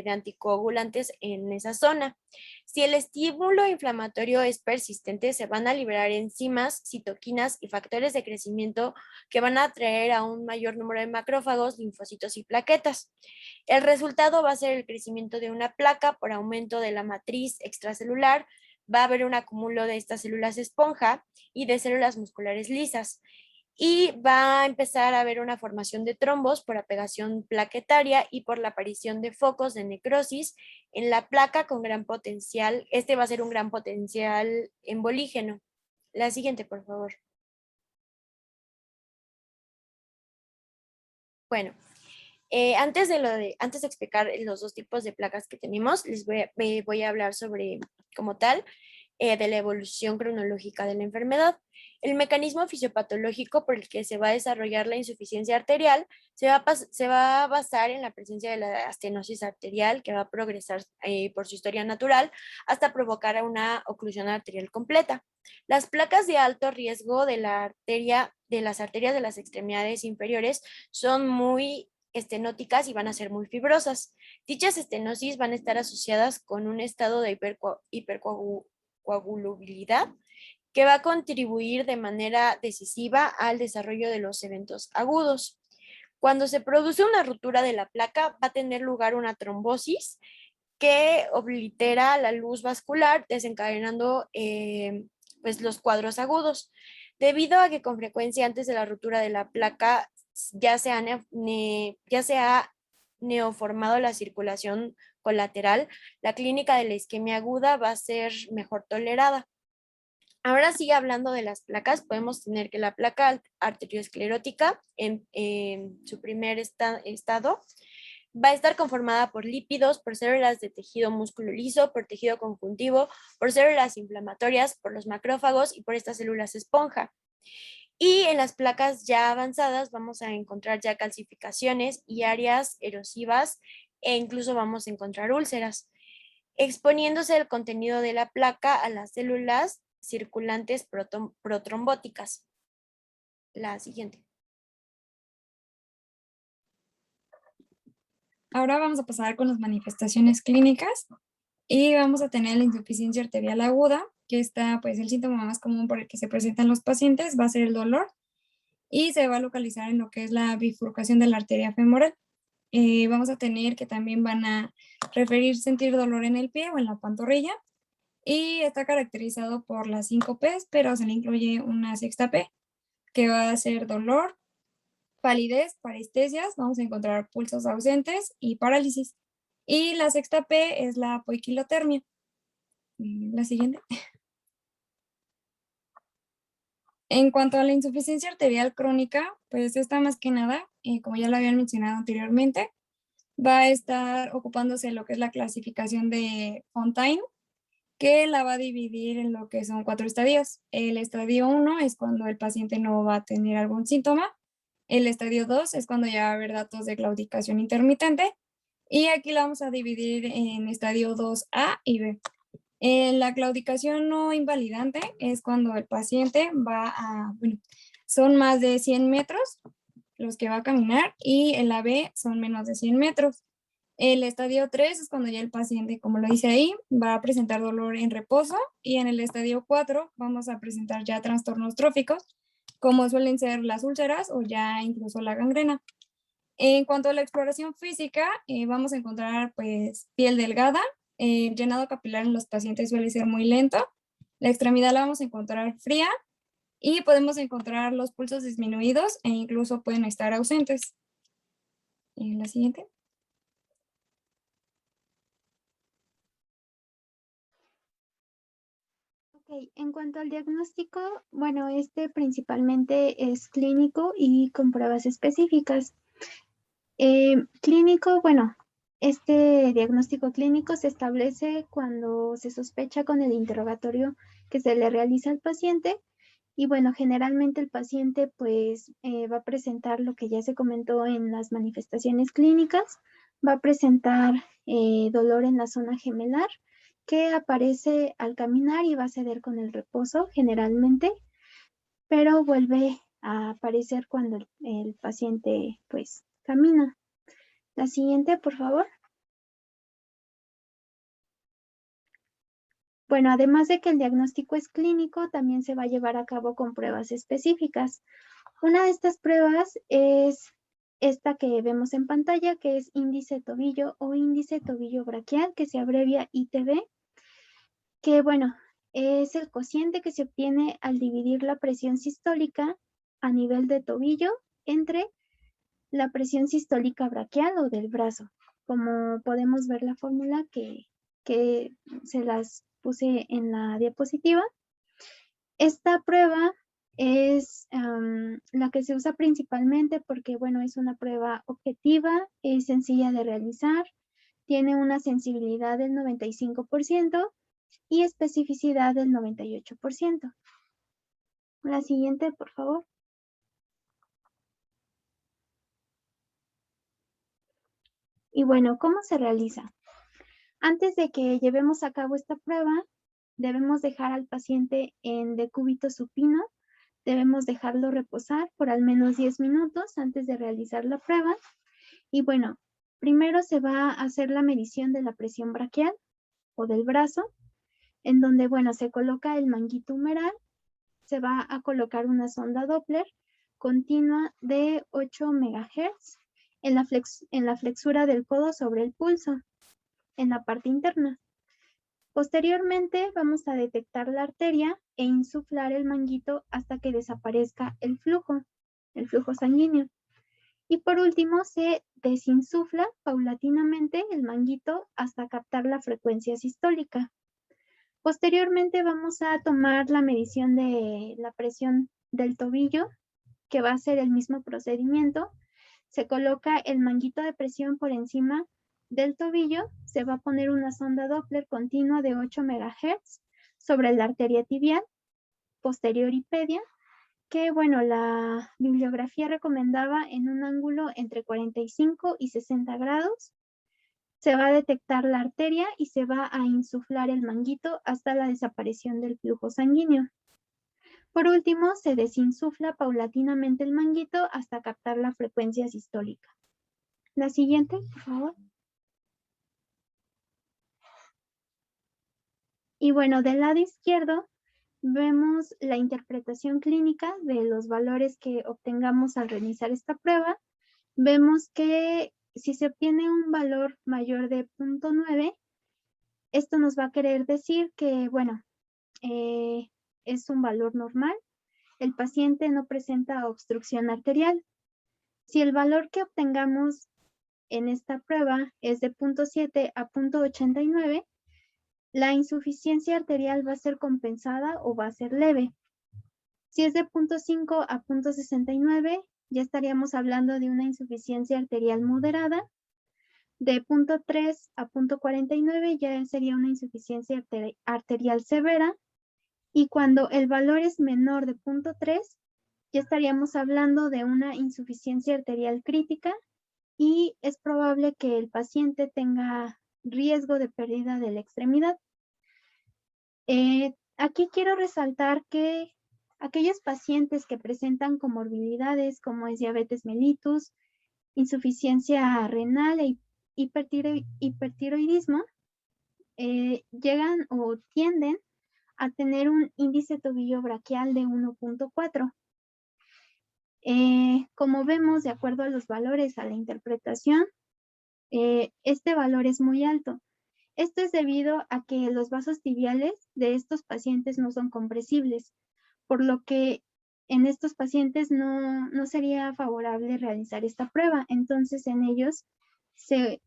anticoagulantes en esa zona. Si el estímulo inflamatorio es persistente, se van a liberar enzimas, citoquinas y factores de crecimiento que van a atraer a un mayor número de macrófagos, linfocitos y plaquetas. El resultado va a ser el crecimiento crecimiento de una placa por aumento de la matriz extracelular, va a haber un acúmulo de estas células esponja y de células musculares lisas. Y va a empezar a haber una formación de trombos por apegación plaquetaria y por la aparición de focos de necrosis en la placa con gran potencial. Este va a ser un gran potencial embolígeno. La siguiente, por favor. Bueno, antes de explicar los dos tipos de placas que tenemos, les voy a hablar sobre, como tal, de la evolución cronológica de la enfermedad. El mecanismo fisiopatológico por el que se va a desarrollar la insuficiencia arterial se va a basar en la presencia de la estenosis arterial, que va a progresar por su historia natural hasta provocar una oclusión arterial completa. Las placas de alto riesgo de las arterias de las extremidades inferiores son muy estenóticas y van a ser muy fibrosas. Dichas estenosis van a estar asociadas con un estado de hipercoagulabilidad que va a contribuir de manera decisiva al desarrollo de los eventos agudos. Cuando se produce una ruptura de la placa, va a tener lugar una trombosis que oblitera la luz vascular, desencadenando pues los cuadros agudos. Debido a que con frecuencia antes de la ruptura de la placa ya se ha neoformado la circulación colateral, la clínica de la isquemia aguda va a ser mejor tolerada. Ahora sí, hablando de las placas, podemos tener que la placa arteriosclerótica en su primer estado va a estar conformada por lípidos, por células de tejido músculo liso, por tejido conjuntivo, por células inflamatorias, por los macrófagos y por estas células esponja. Y en las placas ya avanzadas vamos a encontrar ya calcificaciones y áreas erosivas e incluso vamos a encontrar úlceras, exponiéndose el contenido de la placa a las células circulantes protrombóticas. La siguiente.
Ahora vamos a pasar con las manifestaciones clínicas y vamos a tener la insuficiencia arterial aguda, que está, pues el síntoma más común por el que se presentan los pacientes va a ser el dolor y se va a localizar en lo que es la bifurcación de la arteria femoral. Vamos a tener que también van a referir sentir dolor en el pie o en la pantorrilla y está caracterizado por las 5 P's, pero se le incluye una sexta P, que va a ser dolor, palidez, parestesias, vamos a encontrar pulsos ausentes y parálisis. Y la sexta P es la poiquilotermia. La siguiente. En cuanto a la insuficiencia arterial crónica, pues esta más que nada, como ya lo habían mencionado anteriormente, va a estar ocupándose de lo que es la clasificación de Fontaine, que la va a dividir en lo que son 4 estadios. El estadio 1 es cuando el paciente no va a tener algún síntoma. El estadio 2 es cuando ya va a haber datos de claudicación intermitente. Y aquí la vamos a dividir en estadio 2A y B. La claudicación no invalidante es cuando el paciente son más de 100 metros los que va a caminar y el AB son menos de 100 metros. El estadio 3 es cuando ya el paciente, como lo dice ahí, va a presentar dolor en reposo y en el estadio 4 vamos a presentar ya trastornos tróficos, como suelen ser las úlceras o ya incluso la gangrena. En cuanto a la exploración física, vamos a encontrar pues piel delgada, el llenado capilar en los pacientes suele ser muy lento, la extremidad la vamos a encontrar fría y podemos encontrar los pulsos disminuidos e incluso pueden estar ausentes. La siguiente.
Ok, en cuanto al diagnóstico, bueno, este principalmente es clínico y con pruebas específicas. Clínico, bueno, este diagnóstico clínico se establece cuando se sospecha con el interrogatorio que se le realiza al paciente y bueno, generalmente el paciente pues va a presentar lo que ya se comentó en las manifestaciones clínicas, va a presentar dolor en la zona gemelar que aparece al caminar y va a ceder con el reposo generalmente, pero vuelve a aparecer cuando el paciente pues camina. La siguiente, por favor. Bueno, además de que el diagnóstico es clínico, también se va a llevar a cabo con pruebas específicas. Una de estas pruebas es esta que vemos en pantalla, que es índice tobillo o índice tobillo braquial, que se abrevia ITB, que bueno, es el cociente que se obtiene al dividir la presión sistólica a nivel de tobillo entre la presión sistólica braquial o del brazo. Como podemos ver la fórmula que se las puse en la diapositiva. Esta prueba es la que se usa principalmente porque, bueno, es una prueba objetiva, es sencilla de realizar, tiene una sensibilidad del 95% y especificidad del 98%. La siguiente, por favor. Y bueno, ¿cómo se realiza? Antes de que llevemos a cabo esta prueba, debemos dejar al paciente en decúbito supino, debemos dejarlo reposar por al menos 10 minutos antes de realizar la prueba. Y bueno, primero se va a hacer la medición de la presión braquial o del brazo, en donde, bueno, se coloca el manguito humeral, se va a colocar una sonda Doppler continua de 8 MHz en la flexura del codo sobre el pulso, en la parte interna. Posteriormente vamos a detectar la arteria e insuflar el manguito hasta que desaparezca el flujo sanguíneo. Y por último se desinsufla paulatinamente el manguito hasta captar la frecuencia sistólica. Posteriormente vamos a tomar la medición de la presión del tobillo, que va a ser el mismo procedimiento. Se coloca el manguito de presión por encima del tobillo, se va a poner una sonda Doppler continua de 8 MHz sobre la arteria tibial, posterior y pedia, que bueno, la bibliografía recomendaba en un ángulo entre 45 y 60 grados. Se va a detectar la arteria y se va a insuflar el manguito hasta la desaparición del flujo sanguíneo. Por último, se desinsufla paulatinamente el manguito hasta captar la frecuencia sistólica. La siguiente, por favor. Y bueno, del lado izquierdo vemos la interpretación clínica de los valores que obtengamos al realizar esta prueba. Vemos que si se obtiene un valor mayor de 0.9, esto nos va a querer decir que, bueno, es un valor normal. El paciente no presenta obstrucción arterial. Si el valor que obtengamos en esta prueba es de 0.7 a 0.89, la insuficiencia arterial va a ser compensada o va a ser leve. Si es de 0.5 a 0.69, ya estaríamos hablando de una insuficiencia arterial moderada. De 0.3 a 0.49 ya sería una insuficiencia arterial severa. Y cuando el valor es menor de 0.3, ya estaríamos hablando de una insuficiencia arterial crítica y es probable que el paciente tenga riesgo de pérdida de la extremidad. Aquí quiero resaltar que aquellos pacientes que presentan comorbilidades como es diabetes mellitus, insuficiencia renal e hipertiroidismo, llegan o tienden a tener un índice tobillo braquial de 1.4. Como vemos, de acuerdo a los valores a la interpretación, este valor es muy alto. Esto es debido a que los vasos tibiales de estos pacientes no son compresibles, por lo que en estos pacientes no sería favorable realizar esta prueba. Entonces, en ellos se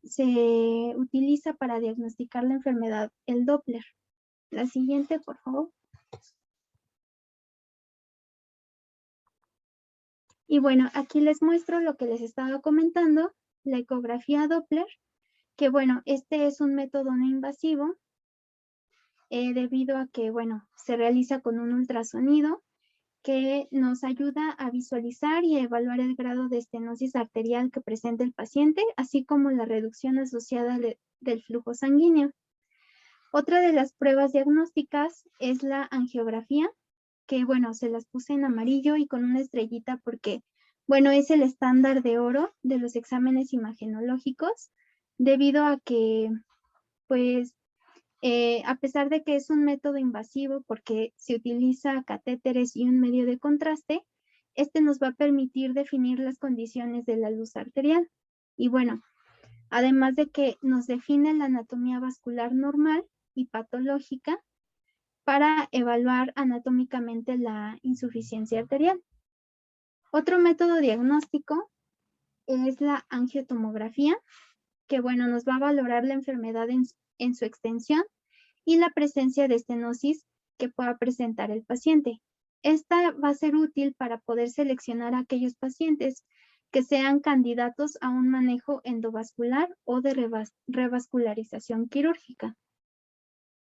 utiliza para diagnosticar la enfermedad el Doppler. La siguiente, por favor. Y bueno, aquí les muestro lo que les estaba comentando, la ecografía Doppler, que bueno, este es un método no invasivo debido a que, bueno, se realiza con un ultrasonido que nos ayuda a visualizar y a evaluar el grado de estenosis arterial que presenta el paciente, así como la reducción asociada del flujo sanguíneo. Otra de las pruebas diagnósticas es la angiografía, que bueno, se las puse en amarillo y con una estrellita porque, bueno, es el estándar de oro de los exámenes imagenológicos, debido a que, pues, a pesar de que es un método invasivo porque se utiliza catéteres y un medio de contraste, Este nos va a permitir definir las condiciones de la luz arterial. Y bueno, además de que nos define la anatomía vascular normal y patológica para evaluar anatómicamente la insuficiencia arterial. Otro método diagnóstico es la angiotomografía, que bueno, nos va a valorar la enfermedad en su extensión y la presencia de estenosis que pueda presentar el paciente. Esta va a ser útil para poder seleccionar a aquellos pacientes que sean candidatos a un manejo endovascular o de revascularización quirúrgica.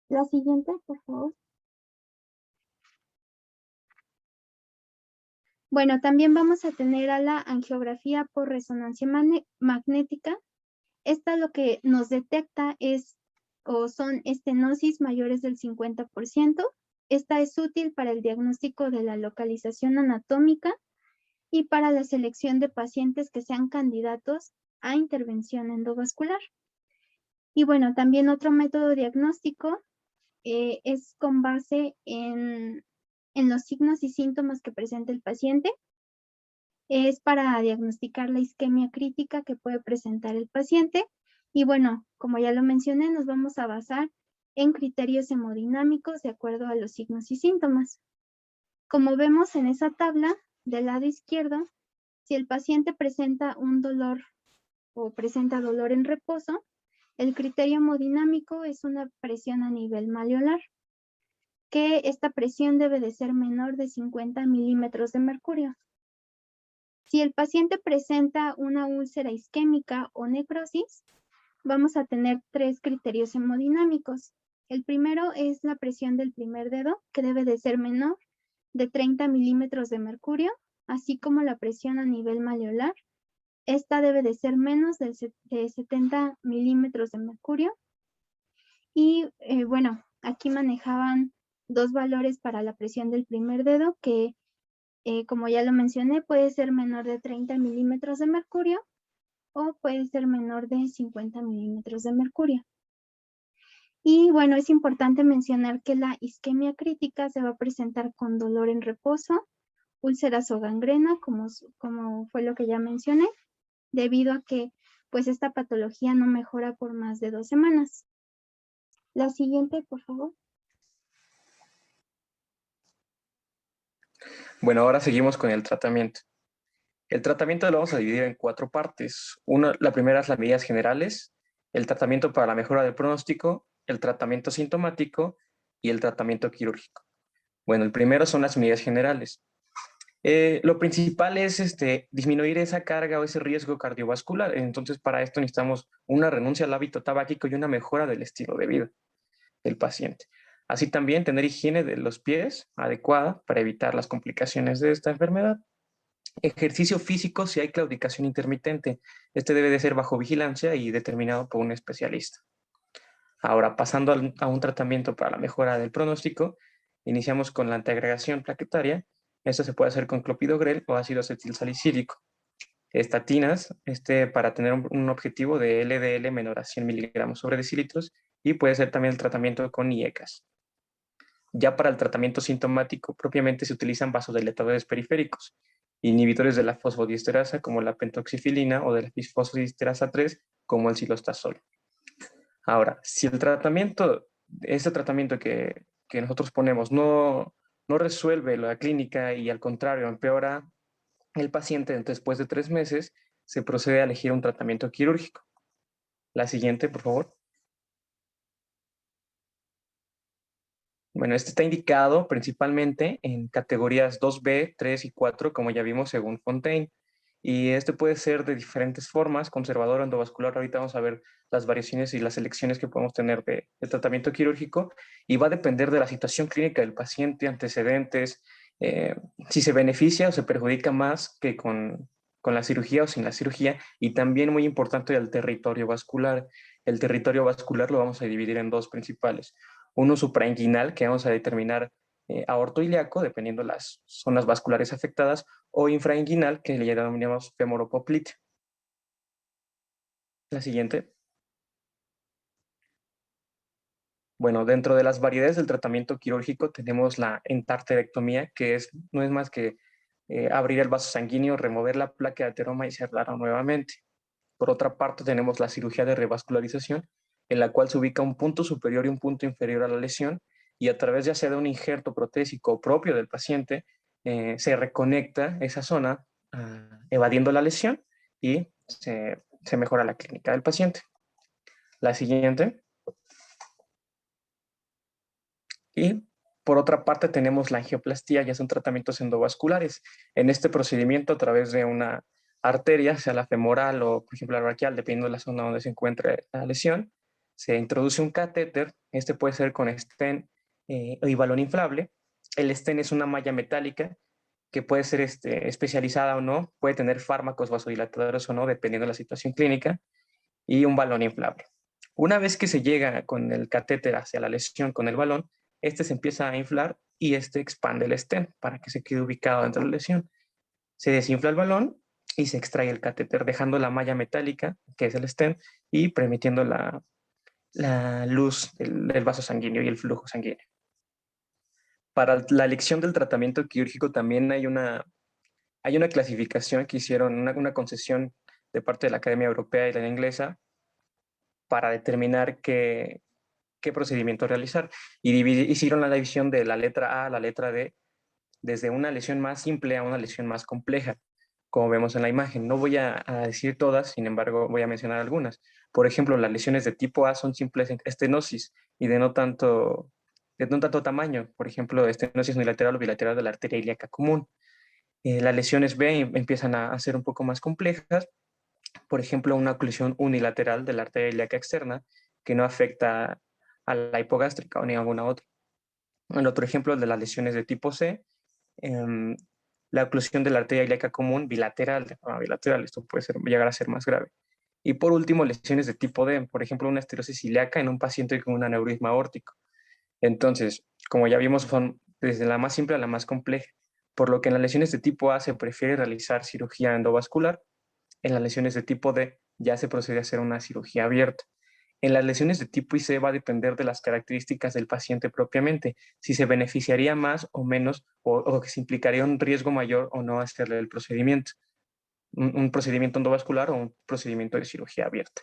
La siguiente, por favor. Bueno, también vamos a tener a la angiografía por resonancia magnética. Esta lo que nos detecta son estenosis mayores del 50%. Esta es útil para el diagnóstico de la localización anatómica y para la selección de pacientes que sean candidatos a intervención endovascular. Y bueno, también otro método diagnóstico es con base en los signos y síntomas que presenta el paciente. Es para diagnosticar la isquemia crítica que puede presentar el paciente. Y bueno, como ya lo mencioné, nos vamos a basar en criterios hemodinámicos de acuerdo a los signos y síntomas. Como vemos en esa tabla del lado izquierdo, si el paciente presenta un dolor o presenta dolor en reposo, el criterio hemodinámico es una presión a nivel malleolar, que esta presión debe de ser menor de 50 milímetros de mercurio. Si el paciente presenta una úlcera isquémica o necrosis, vamos a tener 3 criterios hemodinámicos. El primero es la presión del primer dedo, que debe de ser menor de 30 milímetros de mercurio, así como la presión a nivel malleolar. Esta debe de ser menos de 70 milímetros de mercurio. Y bueno, aquí manejaban 2 valores para la presión del primer dedo, que como ya lo mencioné, puede ser menor de 30 milímetros de mercurio o puede ser menor de 50 milímetros de mercurio. Y bueno, es importante mencionar que la isquemia crítica se va a presentar con dolor en reposo, úlceras o gangrena, como fue lo que ya mencioné, debido a que pues esta patología no mejora por más de 2 semanas. La siguiente, por favor.
Bueno, ahora seguimos con el tratamiento. El tratamiento lo vamos a dividir en 4 partes. La primera es las medidas generales, el tratamiento para la mejora del pronóstico, el tratamiento sintomático y el tratamiento quirúrgico. Bueno, el primero son las medidas generales. Lo principal es disminuir esa carga o ese riesgo cardiovascular. Entonces, para esto necesitamos una renuncia al hábito tabáquico y una mejora del estilo de vida del paciente. Así también tener higiene de los pies adecuada para evitar las complicaciones de esta enfermedad. Ejercicio físico si hay claudicación intermitente. Este debe de ser bajo vigilancia y determinado por un especialista. Ahora, pasando a un tratamiento para la mejora del pronóstico, iniciamos con la antiagregación plaquetaria. Esto se puede hacer con clopidogrel o ácido acetilsalicílico. Estatinas, para tener un objetivo de LDL menor a 100 miligramos sobre decilitros, y puede ser también el tratamiento con IECAS. Ya para el tratamiento sintomático, propiamente se utilizan vasodilatadores periféricos, inhibidores de la fosfodiesterasa como la pentoxifilina o de la fosfodiesterasa 3 como el cilostazol. Ahora, si este tratamiento que nosotros ponemos no resuelve la clínica y al contrario empeora el paciente después de 3 meses, se procede a elegir un tratamiento quirúrgico. La siguiente, por favor. Bueno, este está indicado principalmente en categorías 2B, 3 y 4, como ya vimos según Fontaine. Y este puede ser de diferentes formas, conservador o endovascular. Ahorita vamos a ver las variaciones y las selecciones que podemos tener de tratamiento quirúrgico, y va a depender de la situación clínica del paciente, antecedentes, si se beneficia o se perjudica más que con la cirugía o sin la cirugía, y también muy importante el territorio vascular. El territorio vascular lo vamos a dividir en 2 principales. Uno suprainguinal, que vamos a determinar aortoilíaco, dependiendo de las zonas vasculares afectadas, o infrainguinal, que le denominamos femoropopliteo. La siguiente. Bueno, dentro de las variedades del tratamiento quirúrgico tenemos la endarterectomía, que no es más que abrir el vaso sanguíneo, remover la placa de ateroma y cerrarlo nuevamente. Por otra parte, tenemos la cirugía de revascularización, en la cual se ubica un punto superior y un punto inferior a la lesión, y a través ya sea de un injerto protésico propio del paciente, se reconecta esa zona, evadiendo la lesión, y se mejora la clínica del paciente. La siguiente. Y por otra parte tenemos la angioplastía, ya son tratamientos endovasculares. En este procedimiento, a través de una arteria, sea la femoral o, por ejemplo, la braquial, dependiendo de la zona donde se encuentre la lesión, se introduce un catéter. Este puede ser con stent y balón inflable. El stent es una malla metálica que puede ser especializada o no, puede tener fármacos vasodilatadores o no, dependiendo de la situación clínica, y un balón inflable. Una vez que se llega con el catéter hacia la lesión con el balón, se empieza a inflar y expande el stent para que se quede ubicado dentro de la lesión. Se desinfla el balón y se extrae el catéter, dejando la malla metálica, que es el stent, y permitiendo la luz del vaso sanguíneo y el flujo sanguíneo. Para la elección del tratamiento quirúrgico también hay una clasificación que hicieron, una concesión de parte de la Academia Europea y la Inglesa para determinar qué procedimiento realizar. Y hicieron la división de la letra A a la letra D, desde una lesión más simple a una lesión más compleja, como vemos en la imagen. No voy a decir todas, sin embargo, voy a mencionar algunas. Por ejemplo, las lesiones de tipo A son simples estenosis y de no tanto tamaño. Por ejemplo, estenosis unilateral o bilateral de la arteria ilíaca común. Las lesiones B empiezan a ser un poco más complejas. Por ejemplo, una oclusión unilateral de la arteria ilíaca externa que no afecta a la hipogástrica o ni a alguna otra. El otro ejemplo es de las lesiones de tipo C, la oclusión de la arteria ilíaca común bilateral, de forma bilateral. Esto puede llegar a ser más grave. Y por último, lesiones de tipo D, por ejemplo, una esterosis ilíaca en un paciente con un aneurisma aórtico. Entonces, como ya vimos, son desde la más simple a la más compleja, por lo que en las lesiones de tipo A se prefiere realizar cirugía endovascular. En las lesiones de tipo D ya se procede a hacer una cirugía abierta. En las lesiones de tipo IC va a depender de las características del paciente propiamente, si se beneficiaría más o menos, o que se implicaría un riesgo mayor o no hacerle el procedimiento, un procedimiento endovascular o un procedimiento de cirugía abierta.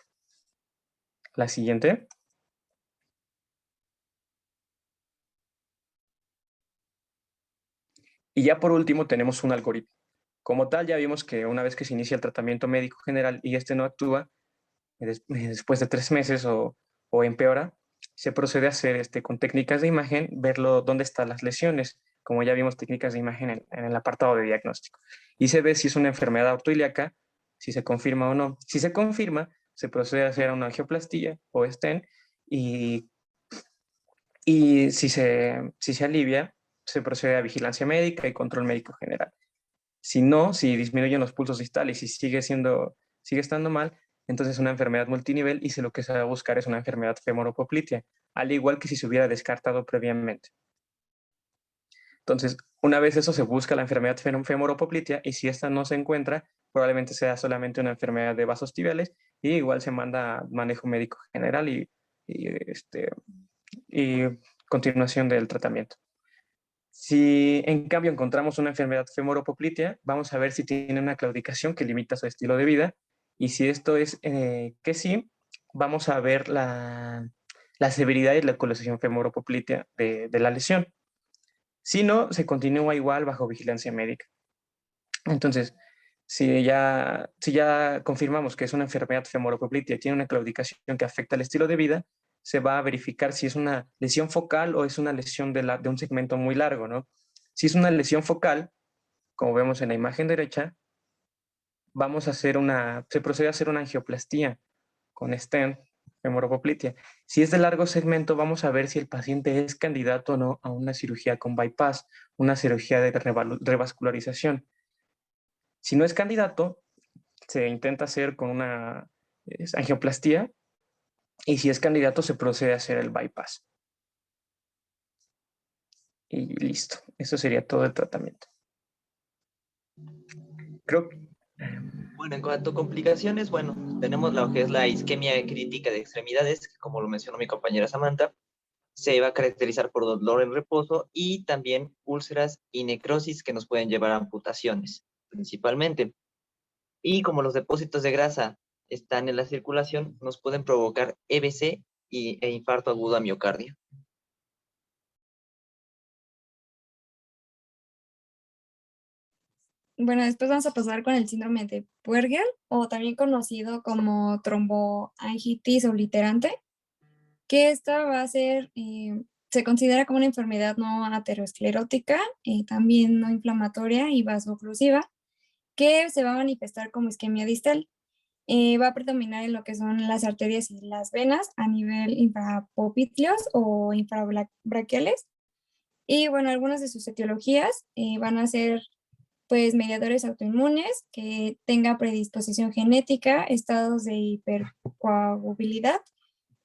La siguiente. Y ya por último tenemos un algoritmo. Como tal, ya vimos que una vez que se inicia el tratamiento médico general y no actúa, después de 3 meses o empeora, se procede a hacer con técnicas de imagen, verlo dónde están las lesiones, como ya vimos técnicas de imagen en el apartado de diagnóstico. Y se ve si es una enfermedad autoilíaca, si se confirma o no. Si se confirma, se procede a hacer una angioplastía o stent, y si se alivia, se procede a vigilancia médica y control médico general. Si no, si disminuyen los pulsos distales y sigue estando mal, entonces es una enfermedad multinivel y lo que se va a buscar es una enfermedad femoropoplitea, al igual que si se hubiera descartado previamente. Entonces, una vez eso se busca la enfermedad femoropoplitea, y si esta no se encuentra, probablemente sea solamente una enfermedad de vasos tibiales, y igual se manda a manejo médico general y continuación del tratamiento. Si en cambio encontramos una enfermedad femoropoplitea, vamos a ver si tiene una claudicación que limita su estilo de vida, y si esto es que sí, vamos a ver la severidad y la localización femoropoplitea de la lesión. Si no, se continúa igual bajo vigilancia médica. Entonces, si ya confirmamos que es una enfermedad femoropoplitea y tiene una claudicación que afecta el estilo de vida, se va a verificar si es una lesión focal o es una lesión de un segmento muy largo, ¿no? Si es una lesión focal, como vemos en la imagen derecha, se procede a hacer una angioplastía con stent femoropoplitea. Si es de largo segmento, vamos a ver si el paciente es candidato o no a una cirugía con bypass, una cirugía de revascularización. Si no es candidato, se intenta hacer con una angioplastía, y si es candidato, se procede a hacer el bypass. Y listo, eso sería todo el tratamiento. Creo que...
Bueno, en cuanto a complicaciones, tenemos lo que es la isquemia crítica de extremidades, que como lo mencionó mi compañera Samantha, se va a caracterizar por dolor en reposo y también úlceras y necrosis que nos pueden llevar a amputaciones, principalmente. Y como los depósitos de grasa están en la circulación, nos pueden provocar EBC e infarto agudo a miocardio.
Bueno, después vamos a pasar con el síndrome de Puerger, o también conocido como tromboangitis obliterante, que esta va a ser, se considera como una enfermedad no aterosclerótica, también no inflamatoria y vasoclusiva, que se va a manifestar como isquemia distal. Va a predominar en lo que son las arterias y las venas a nivel infrapopitlios o infrabraquiales. Y bueno, algunas de sus etiologías van a ser pues mediadores autoinmunes, que tenga predisposición genética, estados de hipercoagulabilidad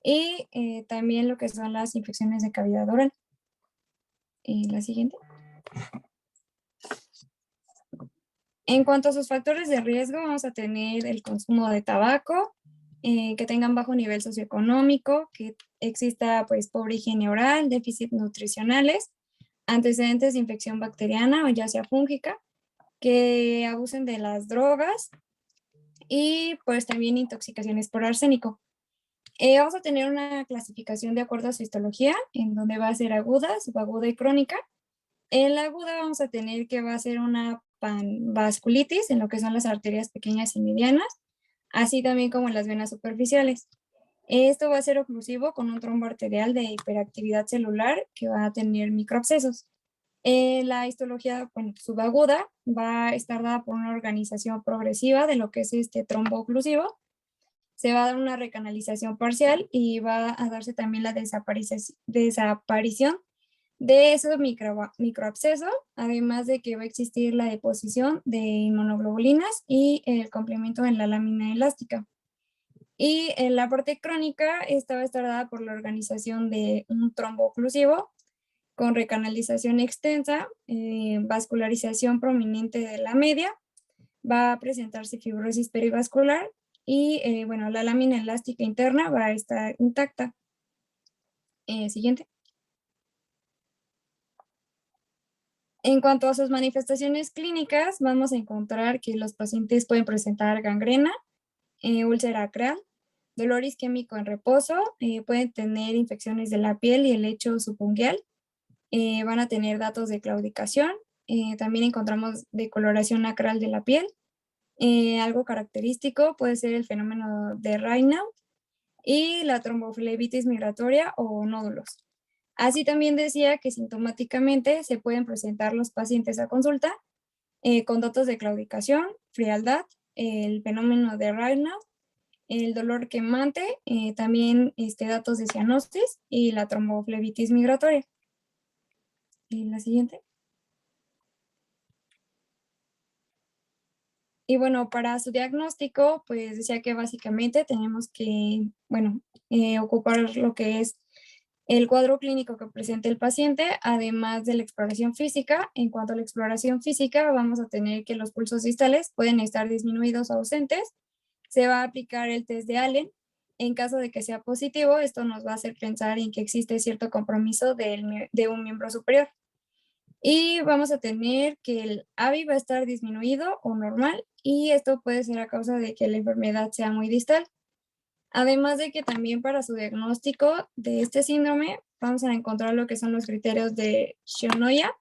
y también lo que son las infecciones de cavidad oral. La siguiente. En cuanto a sus factores de riesgo, vamos a tener el consumo de tabaco, que tengan bajo nivel socioeconómico, que exista pues pobre higiene oral, déficit nutricionales, antecedentes de infección bacteriana o ya sea fúngica, que abusen de las drogas y pues también intoxicaciones por arsénico. Vamos a tener una clasificación de acuerdo a su histología, en donde va a ser aguda, subaguda y crónica. En la aguda vamos a tener que va a ser una panvasculitis en lo que son las arterias pequeñas y medianas, así también como en las venas superficiales. Esto va a ser oclusivo con un trombo arterial de hiperactividad celular que va a tener microabscesos. La histología subaguda va a estar dada por una organización progresiva de lo que es este trombo oclusivo. Se va a dar una recanalización parcial y va a darse también la desaparición de esos microabscesos, además de que va a existir la deposición de inmunoglobulinas y el complemento en la lámina elástica. Y en la parte crónica, esta va a estar dada por la organización de un trombo oclusivo con recanalización extensa, vascularización prominente de la media, va a presentarse fibrosis perivascular y bueno, la lámina elástica interna va a estar intacta. Siguiente. En cuanto a sus manifestaciones clínicas, vamos a encontrar que los pacientes pueden presentar gangrena, úlcera acral, dolor isquémico en reposo, pueden tener infecciones de la piel y el lecho subungual, van a tener datos de claudicación, también encontramos decoloración acral de la piel, algo característico puede ser el fenómeno de Raynaud y la tromboflebitis migratoria o nódulos. Así también decía que sintomáticamente se pueden presentar los pacientes a consulta con datos de claudicación, frialdad, el fenómeno de Raynaud, el dolor quemante, también datos de cianosis y la tromboflebitis migratoria. Y la siguiente. Y bueno, para su diagnóstico, pues decía que básicamente tenemos que, bueno, ocupar lo que es el cuadro clínico que presenta el paciente, además de la exploración física. En cuanto a la exploración física, vamos a tener que los pulsos distales pueden estar disminuidos o ausentes. Se va a aplicar el test de Allen. En caso de que sea positivo, esto nos va a hacer pensar en que existe cierto compromiso de un miembro superior. Y vamos a tener que el AVI va a estar disminuido o normal, y esto puede ser a causa de que la enfermedad sea muy distal. Además de que también para su diagnóstico de este síndrome vamos a encontrar lo que son los criterios de Shionoya,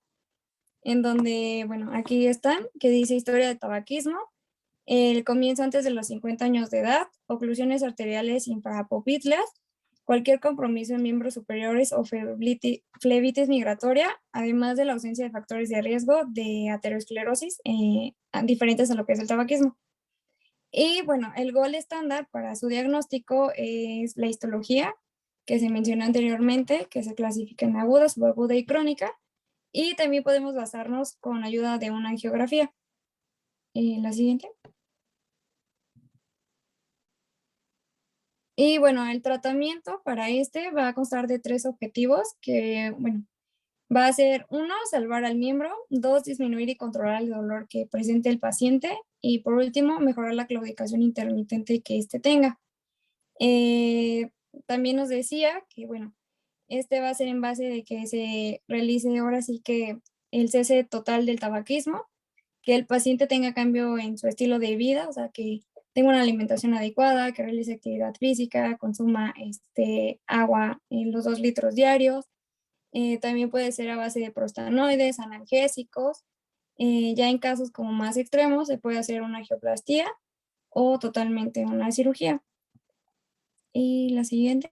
en donde, bueno, aquí están, que dice historia de tabaquismo, el comienzo antes de los 50 años de edad, oclusiones arteriales infrapopitlias, cualquier compromiso en miembros superiores o flebitis migratoria, además de la ausencia de factores de riesgo de aterosclerosis diferentes a lo que es el tabaquismo. Y bueno, el gol estándar para su diagnóstico es la histología, que se mencionó anteriormente, que se clasifica en aguda, subaguda y crónica, y también podemos basarnos con ayuda de una angiografía. La siguiente. Y bueno, el tratamiento para este va a constar de 3 objetivos que, bueno, va a ser 1, salvar al miembro, 2, disminuir y controlar el dolor que presente el paciente y por último, mejorar la claudicación intermitente que éste tenga. También nos decía que, bueno, Este va a ser en base de que se realice ahora sí que el cese total del tabaquismo, que el paciente tenga cambio en su estilo de vida, o sea, que tenga una alimentación adecuada, que realice actividad física, consuma agua en los 2 litros diarios. También puede ser a base de prostanoides, analgésicos. Ya en casos como más extremos se puede hacer una angioplastía o totalmente una cirugía. Y la siguiente.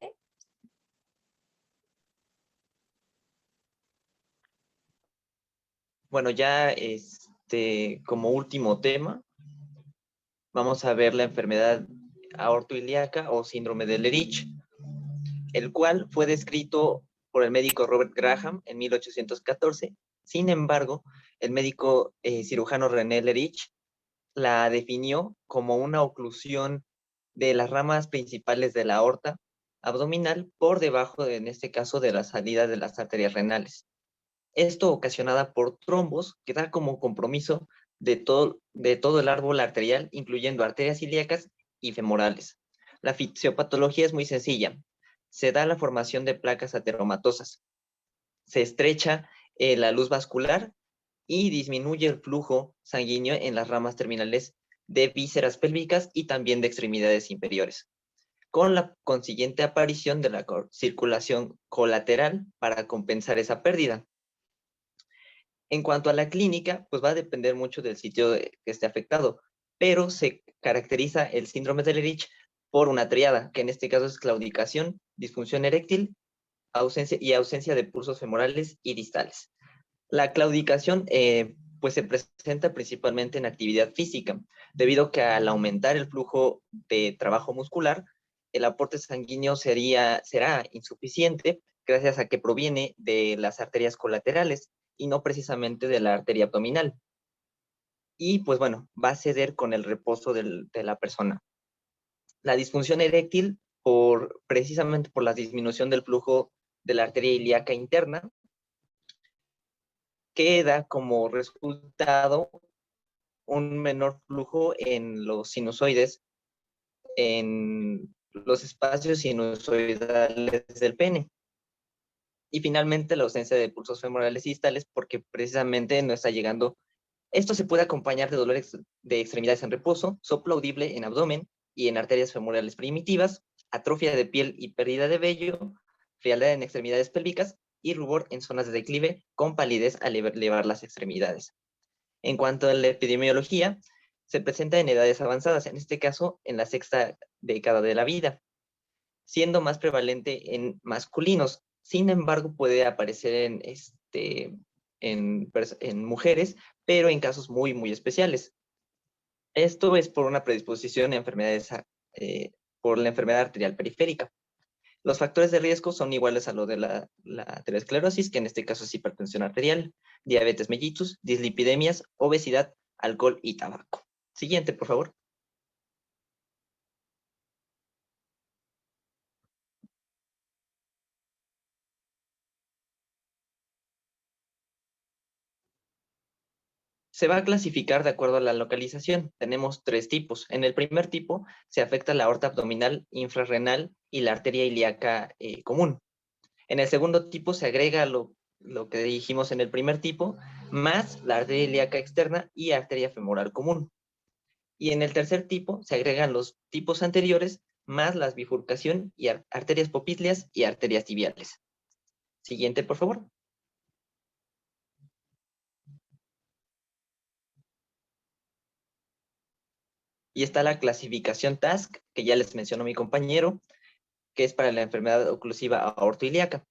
Bueno, ya como último tema, vamos a ver la enfermedad aortoilíaca o síndrome de Lerich, el cual fue descrito por el médico Robert Graham en 1814. Sin embargo, el médico cirujano René Lerich la definió como una oclusión de las ramas principales de la aorta abdominal por debajo, en este caso, de la salida de las arterias renales. Esto ocasionada por trombos que da como compromiso de todo el árbol arterial, incluyendo arterias ilíacas y femorales. La fisiopatología es muy sencilla. Se da la formación de placas ateromatosas. Se estrecha la luz vascular y disminuye el flujo sanguíneo en las ramas terminales de vísceras pélvicas y también de extremidades inferiores, con la consiguiente aparición de la circulación colateral para compensar esa pérdida. En cuanto a la clínica, pues va a depender mucho del sitio que esté afectado, pero se caracteriza el síndrome de Lerich por una triada, que en este caso es claudicación, disfunción eréctil, ausencia de pulsos femorales y distales. La claudicación pues se presenta principalmente en actividad física, debido a que al aumentar el flujo de trabajo muscular, el aporte sanguíneo será insuficiente gracias a que proviene de las arterias colaterales y no precisamente de la arteria abdominal. Y pues bueno, va a ceder con el reposo de la persona. La disfunción eréctil, precisamente por la disminución del flujo de la arteria ilíaca interna, que da como resultado un menor flujo en los sinusoides, en los espacios sinusoidales del pene. Y finalmente la ausencia de pulsos femorales y distales, porque precisamente no está llegando. Esto se puede acompañar de dolores de extremidades en reposo, soplo audible en abdomen y en arterias femorales primitivas, atrofia de piel y pérdida de vello, frialdad en extremidades pélvicas y rubor en zonas de declive con palidez al elevar las extremidades. En cuanto a la epidemiología, se presenta en edades avanzadas, en este caso en la sexta década de la vida, siendo más prevalente en masculinos. Sin embargo, puede aparecer en mujeres, pero en casos muy, muy especiales. Esto es por una predisposición a enfermedades, por la enfermedad arterial periférica. Los factores de riesgo son iguales a lo de la aterosclerosis, que en este caso es hipertensión arterial, diabetes mellitus, dislipidemias, obesidad, alcohol y tabaco. Siguiente, por favor. Se va a clasificar de acuerdo a la localización. Tenemos 3 tipos. En el primer tipo se afecta la aorta abdominal, infrarrenal y la arteria ilíaca común. En el segundo tipo se agrega lo que dijimos en el primer tipo, más la arteria ilíaca externa y arteria femoral común. Y en el tercer tipo se agregan los tipos anteriores, más la bifurcación y arterias popitlias y arterias tibiales. Siguiente, por favor. Y está la clasificación TASC, que ya les mencionó mi compañero, que es para la enfermedad oclusiva aortoilíaca,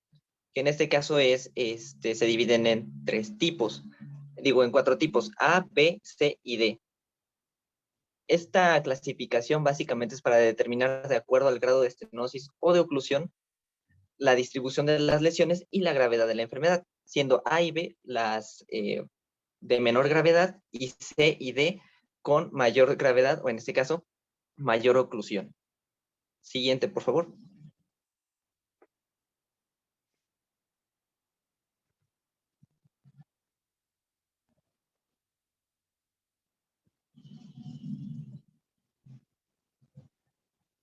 que en este caso se dividen en 3 tipos, en 4 tipos, A, B, C y D. Esta clasificación básicamente es para determinar, de acuerdo al grado de estenosis o de oclusión, la distribución de las lesiones y la gravedad de la enfermedad, siendo A y B las de menor gravedad y C y D con mayor gravedad, o en este caso, mayor oclusión. Siguiente, por favor.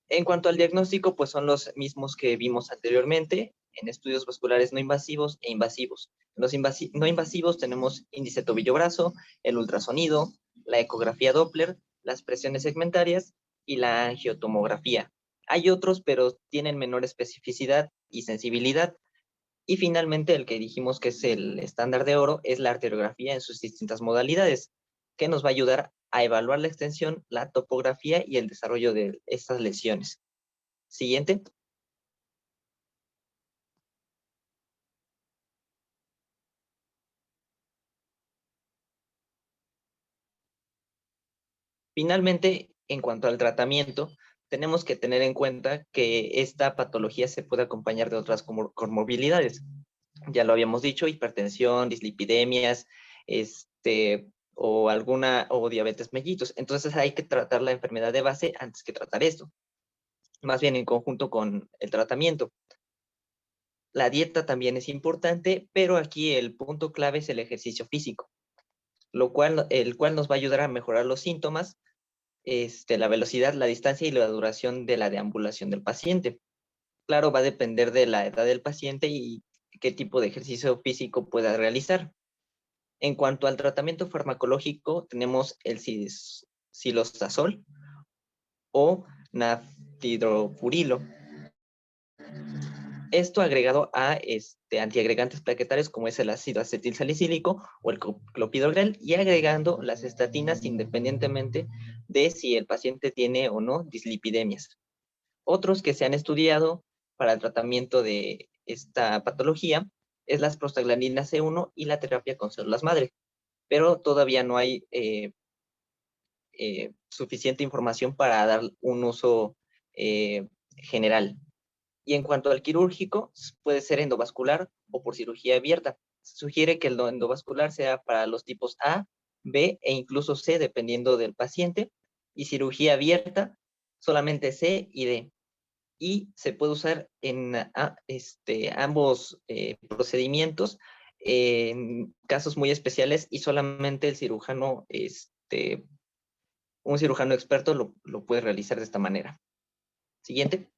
En cuanto al diagnóstico, pues son los mismos que vimos anteriormente. en estudios vasculares no invasivos e invasivos. En los no invasivos tenemos índice tobillo-brazo, el ultrasonido, la ecografía Doppler, las presiones segmentarias y la angiotomografía. Hay otros, pero tienen menor especificidad y sensibilidad. Y finalmente, el que dijimos que es el estándar de oro es la arteriografía en sus distintas modalidades, que nos va a ayudar a evaluar la extensión, la topografía y el desarrollo de estas lesiones. Siguiente. Finalmente, en cuanto al tratamiento, tenemos que tener en cuenta que esta patología se puede acompañar de otras comorbilidades. Ya lo habíamos dicho, hipertensión, dislipidemias, o diabetes mellitus. Entonces hay que tratar la enfermedad de base antes que tratar esto. Más bien en conjunto con el tratamiento. La dieta también es importante, pero aquí el punto clave es el ejercicio físico, el cual nos va a ayudar a mejorar los síntomas, la velocidad, la distancia y la duración de la deambulación del paciente. Claro, va a depender de la edad del paciente y qué tipo de ejercicio físico pueda realizar. En cuanto al tratamiento farmacológico, tenemos el silostazol o nafidrofurilo. Esto agregado a antiagregantes plaquetarios como es el ácido acetilsalicílico o el clopidogrel y agregando las estatinas independientemente de si el paciente tiene o no dislipidemias. Otros que se han estudiado para el tratamiento de esta patología es las prostaglandinas C1 y la terapia con células madre, pero todavía no hay suficiente información para dar un uso general. Y en cuanto al quirúrgico, puede ser endovascular o por cirugía abierta. Se sugiere que el endovascular sea para los tipos A, B e incluso C, dependiendo del paciente, y cirugía abierta solamente C y D. Y se puede usar en ambos procedimientos en casos muy especiales y solamente el cirujano, un cirujano experto lo puede realizar de esta manera. Siguiente.